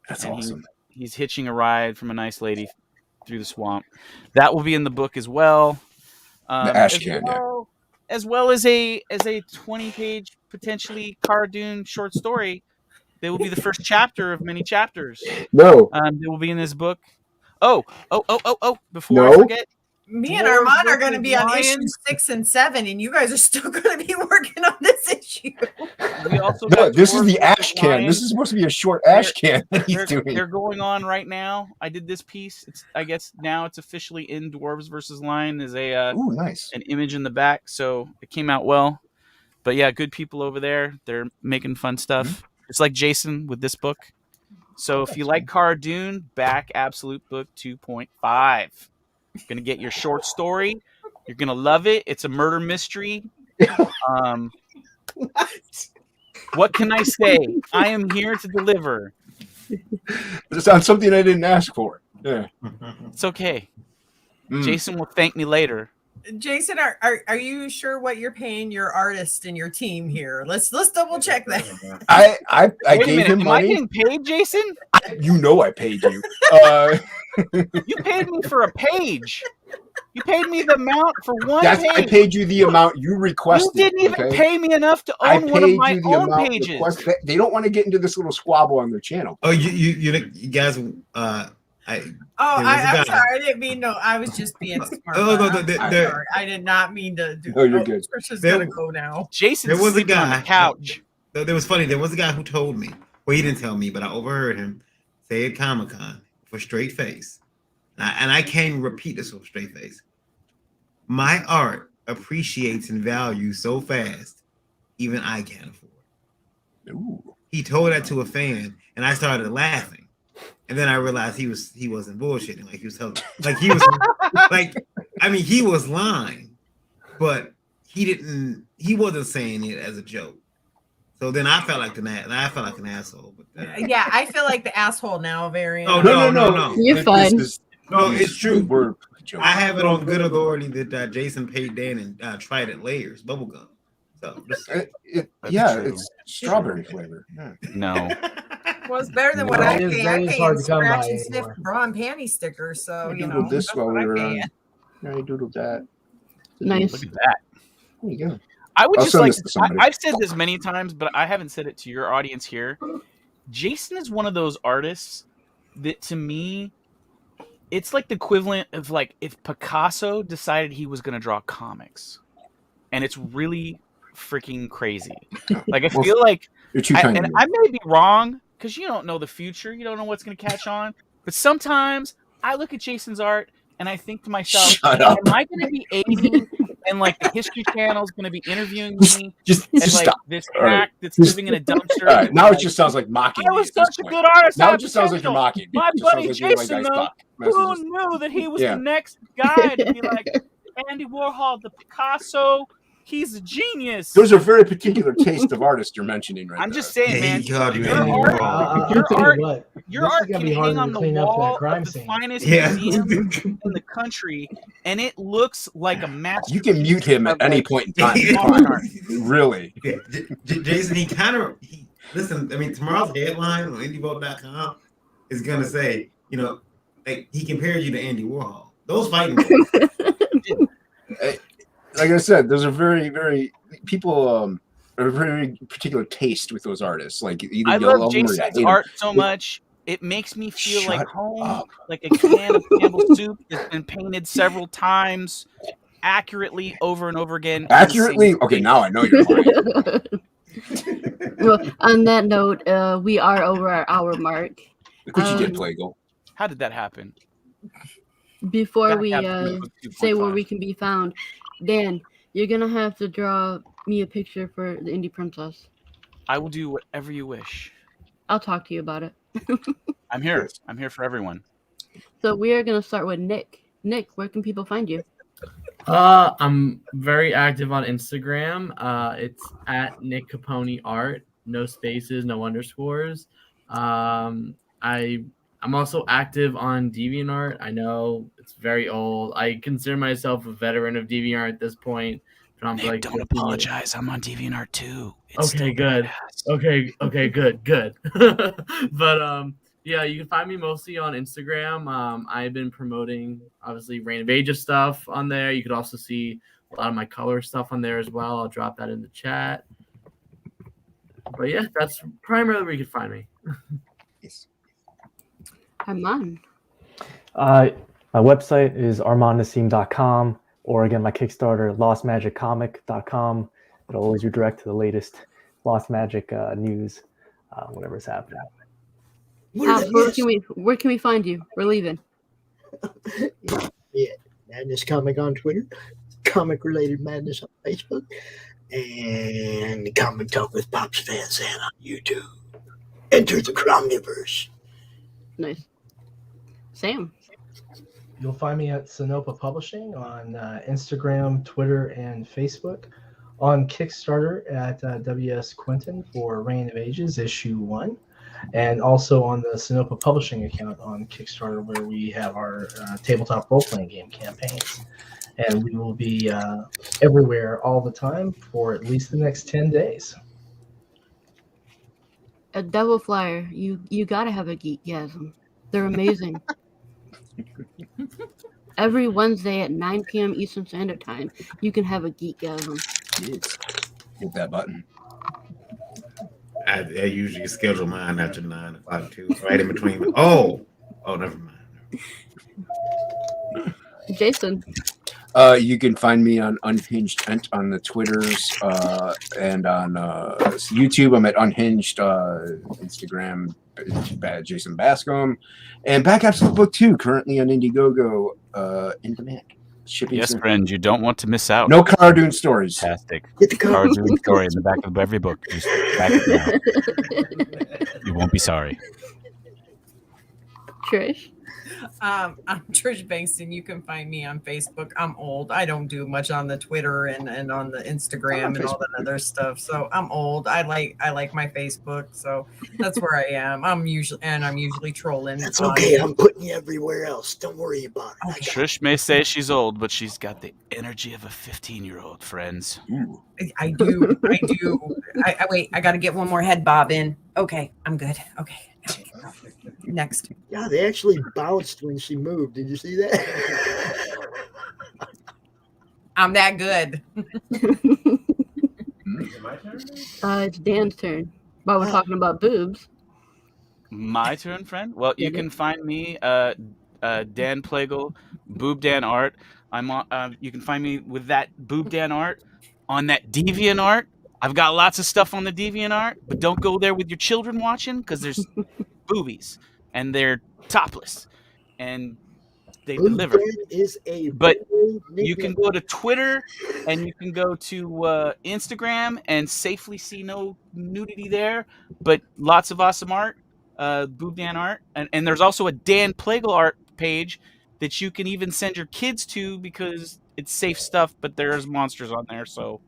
That's awesome. He's hitching a ride from a nice lady through the swamp. That will be in the book as well. The ash can, as well as a 20-page potentially Cara Dune short story. They will be the first chapter of many chapters. No. They will be in this book. Oh! Before I forget, me and Arman are going to be on issues 6 and 7, and you guys are still going to be working on this issue. We also this is the ash can. This is supposed to be a short ash can that he's doing. They're going on right now. I did this piece. I guess now it's officially in Dwarves versus Lion. Is nice an image in the back, so it came out well. But yeah, good people over there. They're making fun stuff. It's like Jason with this book. So if you like Cara Dune, back Absolute Book 2.5. You're gonna get your short story. You're gonna love it. It's a murder mystery. What can I say? I am here to deliver. It sounds something I didn't ask for. Yeah, it's okay. Jason will thank me later. Jason, are you sure what you're paying your artist and your team here? Let's double check that. I Wait a gave minute, him am money. I getting paid, Jason? You know I paid you. You paid me for a page. You paid me the amount for one page. I paid you the amount you requested. You didn't even pay me enough to own one of my own pages. They don't want to get into this little squabble on their channel. Oh, you guys. I'm sorry. I didn't mean no. I was just being smart. Sorry. I did not mean to do. Oh, you're good. Trisha's gonna go now. Jason, there was a guy on the couch. There was funny. There was a guy who told me. Well, he didn't tell me, but I overheard him say at Comic-Con for straight face, and I can't repeat this with straight face. My art appreciates in value so fast, even I can't afford it. Ooh. He told that to a fan, and I started laughing. And then I realized he wasn't bullshitting. Like he was telling, like he was like, I mean, he was lying, but he wasn't saying it as a joke. So then I felt like an asshole. But yeah, I feel like the asshole now, very. Oh no. You're fine. No, it's true. We're I have it on good authority that Jason paid Dan and tried it layers bubblegum. So it's strawberry flavor. Yeah. No. Well, it's better than what I pay. I pay hard in to come scratch by and sniff anymore. bra and panty stickers. So I you know doodled this that's while what we I were pay. on. I doodled that. Nice. Look at that. There you go. I would I'll just send like. this to somebody. I've said this many times, but I haven't said it to your audience here. Jason is one of those artists that, to me, it's like the equivalent of like if Picasso decided he was going to draw comics, and it's really freaking crazy. Like I feel like, and I may be wrong because you don't know the future, you don't know what's going to catch on. But sometimes I look at Jason's art and I think to myself, Shut up. am I going to be 80 and like the History Channel is going to be interviewing me? Just like stop. this All right. hack that's living in a dumpster. All right. Now like, it just sounds like mocking. I was me at such this a point. good artist. Now I it just sounds like you're potential. mocking me. My It just buddy sounds like you're Jason, like, though, stop. who knew that he was Yeah. the next guy to be like Andy Warhol, the Picasso? He's a genius. Those are very particular taste of artists you're mentioning right I'm there. just saying, man. he called you Your Andy art, Warhol. your art can hang on the wall of the finest museum in the country, and it looks like a masterpiece. You can mute him at any point in time. modern art. Really. Yeah. Jason, he kind of listen. I mean, tomorrow's headline on IndieVote.com is gonna say, you know, like he compared you to Andy Warhol. Those fighting words. Like I said, those are very, very people are very particular taste with those artists. Like either I you love them or you Jason's hate them. art so much. It makes me feel like Shut home, up. like a can of Campbell's soup has been painted several times, accurately over and over again. Accurately? Okay, now I know you're lying. Well, on that note, we are over our hour mark. Look what you did, Plegel. How did that happen? Before Back we Absolute Book say where 2.5. we can be found, Dan, you're gonna have to draw me a picture for the Indie Princess. I will do whatever you wish. I'll talk to you about it. I'm here. I'm here for everyone. So we are gonna start with Nick. Nick, where can people find you? I'm very active on Instagram. It's at Nick Capone Art. No spaces, no underscores. I'm also active on DeviantArt. I know it's very old. I consider myself a veteran of DeviantArt at this point. But I'm Nick, like, don't apologize. I'm on DeviantArt too. It's okay, good. Okay, good. But yeah, you can find me mostly on Instagram. I've been promoting obviously Reign of Ages stuff on there. You could also see a lot of my color stuff on there as well. I'll drop that in the chat. But yeah, that's primarily where you can find me. Arman. My website is armannasim.com, or again, my Kickstarter, lostmagiccomic.com. It'll always redirect to the latest Lost Magic news, whatever's happening. Where can we find you? We're leaving. Yeah, Madness Comic on Twitter, Comic Related Madness on Facebook, and Comic Talk with Pops Van Zandt on YouTube. Enter the Cromniverse. Nice. Sam. You'll find me at Sinopa Publishing on Instagram, Twitter, and Facebook. On Kickstarter at WS Quinton for Reign of Ages Issue 1. And also on the Sinopa Publishing account on Kickstarter, where we have our tabletop role-playing game campaigns. And we will be everywhere all the time for at least the next 10 days. A Devil Flyer. You gotta have a Geekgasm. They're amazing. Every Wednesday at 9 p.m. Eastern Standard Time, you can have a Geekgasm. Yes. Hit that button. I usually schedule mine after 9 o'clock too, right in between. Oh, never mind. Jason. You can find me on Unhinged on the Twitters and on YouTube. I'm at Unhinged, Instagram, Jason Bascom, and Back Absolute Book 2, currently on Indiegogo, in demand. Shipping Yes, soon. friend, you don't want to miss out. No Cardoon stories. Fantastic. Get the Cardoon story in the back of every book. Just back it now. You won't be sorry. Trish. I'm Trish Bankston. You can find me on Facebook. I'm old. I don't do much on the Twitter and on the Instagram and all that other stuff. So I'm old. I like my Facebook. So that's where I am. I'm usually trolling. That's okay. I'm putting you everywhere else. Don't worry about it. Trish may say she's old, but she's got the energy of a 15-year-old, friends. I do. Wait, I got to get one more head bob in. Okay, I'm good. Okay. Next. Yeah, they actually bounced when she moved. Did you see that? I'm that good. It's Dan's turn. But we're talking about boobs. My turn, friend? Well, you can find me, Dan Plegel, Boob Dan Art. I'm on. You can find me with that Boob Dan Art on that Deviant Art. I've got lots of stuff on the Deviant Art, but don't go there with your children watching because there's boobies and they're topless and they deliver. But you can go to Twitter and you can go to Instagram and safely see no nudity there, but lots of awesome art, Boob Dan Art, and there's also a Dan Plegel art page that you can even send your kids to because it's safe stuff, but there's monsters on there, so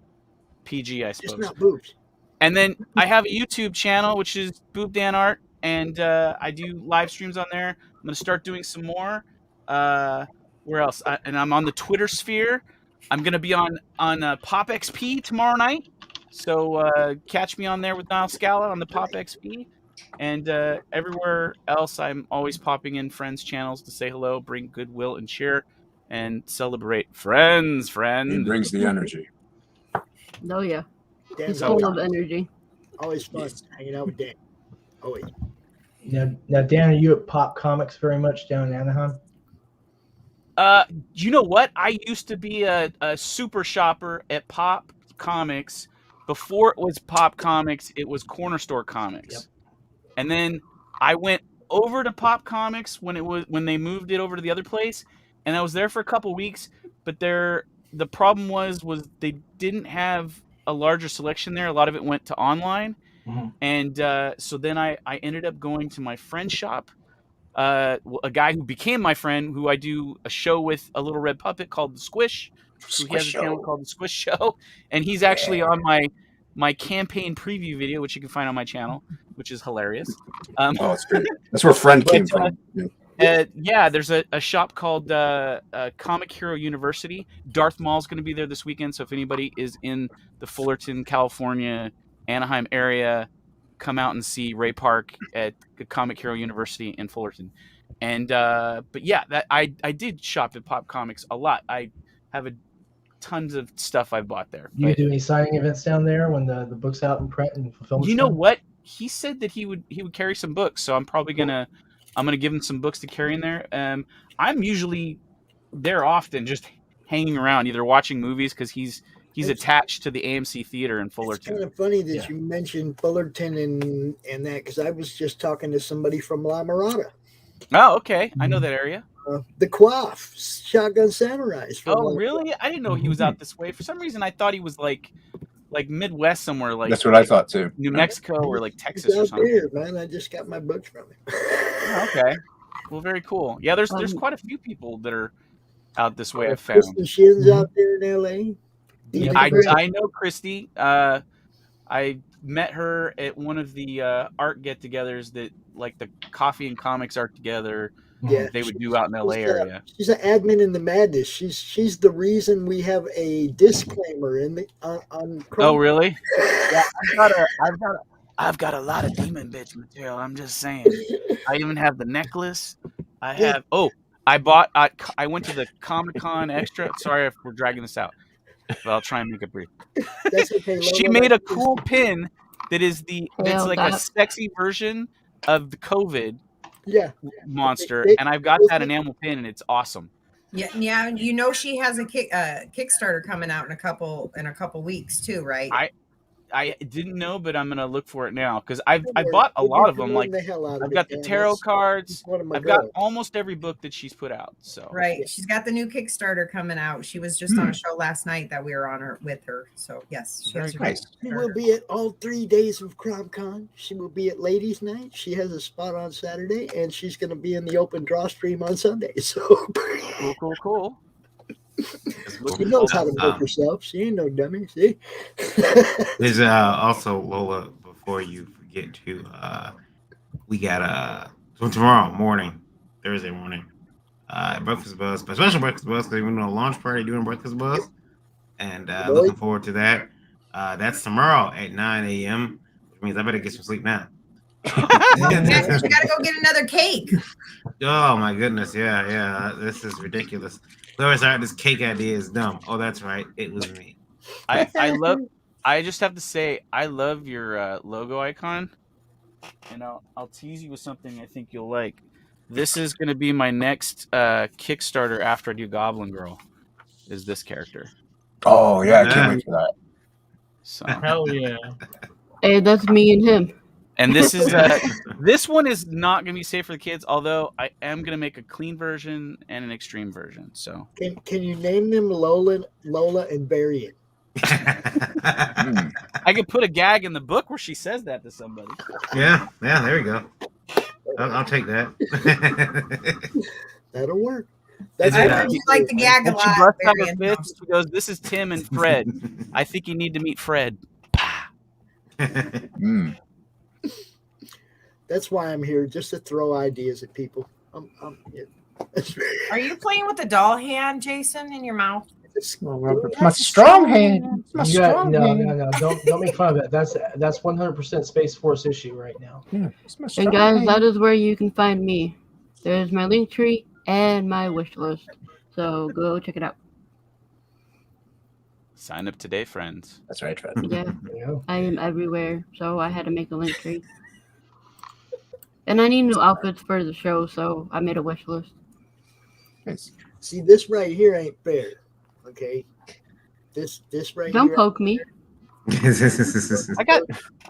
PG, I suppose. Just not boobs. And then I have a YouTube channel, which is Boob Dan Art, and I do live streams on there. I'm going to start doing some more. Where else? And I'm on the Twitter sphere. I'm going to be on Pop XP tomorrow night. So catch me on there with Niall Scala on the Pop XP. And everywhere else, I'm always popping in friends' channels to say hello, bring goodwill and cheer, and celebrate. Friends. It brings the energy. Oh, yeah. Dan's He's full of energy. Always fun hanging out with Dan. Always. Now, Dan, are you at Pop Comics very much down in Anaheim? You know what? I used to be a super shopper at Pop Comics. Before it was Pop Comics, it was Corner Store Comics. Yep. And then I went over to Pop Comics when they moved it over to the other place, and I was there for a couple weeks. But the problem was they didn't have a larger selection there. A lot of it went to online, and so then I ended up going to my friend's shop. A guy who became my friend, who I do a show with, a little red puppet called The Squish. He has a channel called The Squish Show, and he's actually on my campaign preview video, which you can find on my channel, which is hilarious. Oh, that's great. That's where Friend came from. Yeah, there's a shop called Comic Hero University. Darth Maul's going to be there this weekend, so if anybody is in the Fullerton, California, Anaheim area, come out and see Ray Park at Comic Hero University in Fullerton. And but yeah, that I did shop at Pop Comics a lot. I have tons of stuff I've bought there. Do you do any signing events down there when the book's out in print and fulfillment? You know what? He said that he would carry some books, so I'm probably gonna give him some books to carry in there. I'm usually there often, just hanging around, either watching movies because he's attached to the AMC theater in Fullerton. It's kind of funny that you mentioned Fullerton and that, because I was just talking to somebody from La Mirada. Oh, okay. I know that area. The Quaff, Shotgun Samurais. Oh, really? I didn't know he was out this way. For some reason, I thought he was like Midwest somewhere. Like that's what I thought too. New Mexico or like Texas He's or out something. there, man. I just got my books from him. Oh, okay. Well, very cool. Yeah, there's quite a few people that are out this way. I've found. Kristen Shin's out there in LA. I know Christy. I met her at one of the art get-togethers that, like, the coffee and comics art together. Yeah, they would do out in the LA area. She's an admin in the madness. She's the reason we have a disclaimer in the on Chrome. Oh, really? Yeah, I've got a lot of demon bitch material. I'm just saying. I even have the necklace. I have. Oh, I bought. I went to the Comic-Con extra. Sorry if we're dragging this out, but I'll try and make it brief. That's okay. She made a cool pin that is that's like a sexy version of the COVID monster, and I've got that enamel pin, and it's awesome. Yeah. You know she has a Kickstarter coming out in a couple weeks too, right? I didn't know, but I'm gonna look for it now because I bought a lot of them. Like I've got the tarot cards. I've got almost every book that she's put out. So right, she's got the new Kickstarter coming out. She was just on a show last night that we were on with her. So yes, she has nice. She will be at all 3 days of CrowdCon. She will be at Ladies Night. She has a spot on Saturday, and she's going to be in the open draw stream on Sunday. So cool. She knows how to book herself. She ain't no dummy. See? There's also Lola. Before you forget to, we got tomorrow morning, Thursday morning, Breakfast Buzz, special Breakfast Buzz because we're doing a launch party doing Breakfast Buzz, and looking forward to that. That's tomorrow at 9 a.m., which means I better get some sleep now. You gotta go get another cake. Oh my goodness, yeah, this is ridiculous. Whoever started this cake idea is dumb. Oh, that's right, it was me. I just have to say, I love your logo icon, and I'll tease you with something I think you'll like. This is going to be my next Kickstarter after I do Goblin Girl. Is this character? Oh yeah, I can't wait for that. So hell yeah! Hey, that's me and him. And this is this one is not going to be safe for the kids. Although I am going to make a clean version and an extreme version. So can you name them Lola, and bury it? I could put a gag in the book where she says that to somebody. Yeah, there we go. I'll take that. That'll work. That's like the gag a lot. She busts out her fist. She goes, "This is Tim and Fred. I think you need to meet Fred." That's why I'm here, just to throw ideas at people. Are you playing with the doll hand, Jason, in your mouth? My strong hand. My strong hand. No. Don't make fun of it. That's 100% Space Force issue right now. And guys, that is where you can find me. There's my link tree and my wish list. So go check it out. Sign up today, friends. That's right, Fred. Yeah, I am everywhere, so I had to make a link tree. And I need new outfits for the show, so I made a wish list. Nice. See, this right here ain't fair. Okay, this right Don't here. Don't poke me. I got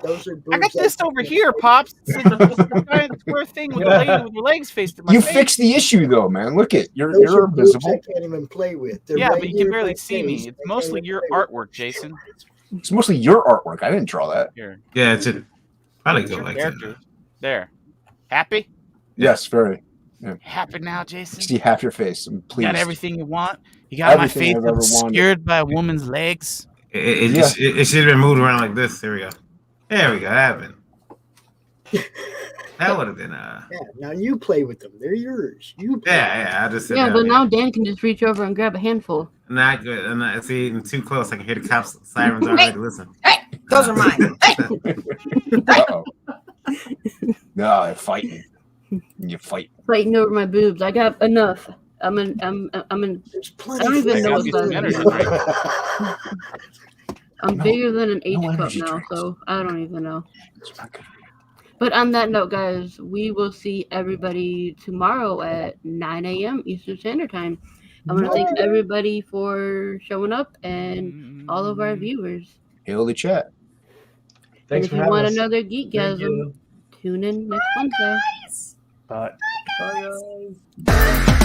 boobs this over here, Pops. It's a giant square thing with a lady with her legs faced at my You face. fixed the issue though, man. Look it. You're boobs visible. I can't even play with. They're Yeah, right but you here can in barely my see face. me. It's mostly your artwork, Jason. It's mostly your artwork. I didn't draw that. Here. Yeah, it's probably It's go your like character. that. There. Happy? Yes, very. Yeah. Happy now, Jason? See half your face. I'm You pleased. got everything you want? You got Everything my I've face ever wanted. obscured by a woman's legs? It should have been moved around like this. There we go. There we go. That happened. That would have been Yeah, now you play with them. They're yours. You play. Yeah. I just said Yeah, that. but now Dan can just reach over and grab a handful. Not good. I'm not see too close. I can hear the cops sirens already. Listen. Hey, those are mine. Uh-oh. No, they're fighting. You fight. Fighting over my boobs. I got enough. I'm in. There's I plenty. don't even They know got what me some size. energy I'm bigger than an H cup energy now, drinks. so I don't even know. It's not good. But on that note, guys, we will see everybody tomorrow at 9 a.m. Eastern Standard Time. I want to thank everybody for showing up and all of our viewers. Hail the chat. Thanks and for if you having want us. another Thank Geekgasm, you. tune in next Wednesday. Bye. Bye, guys.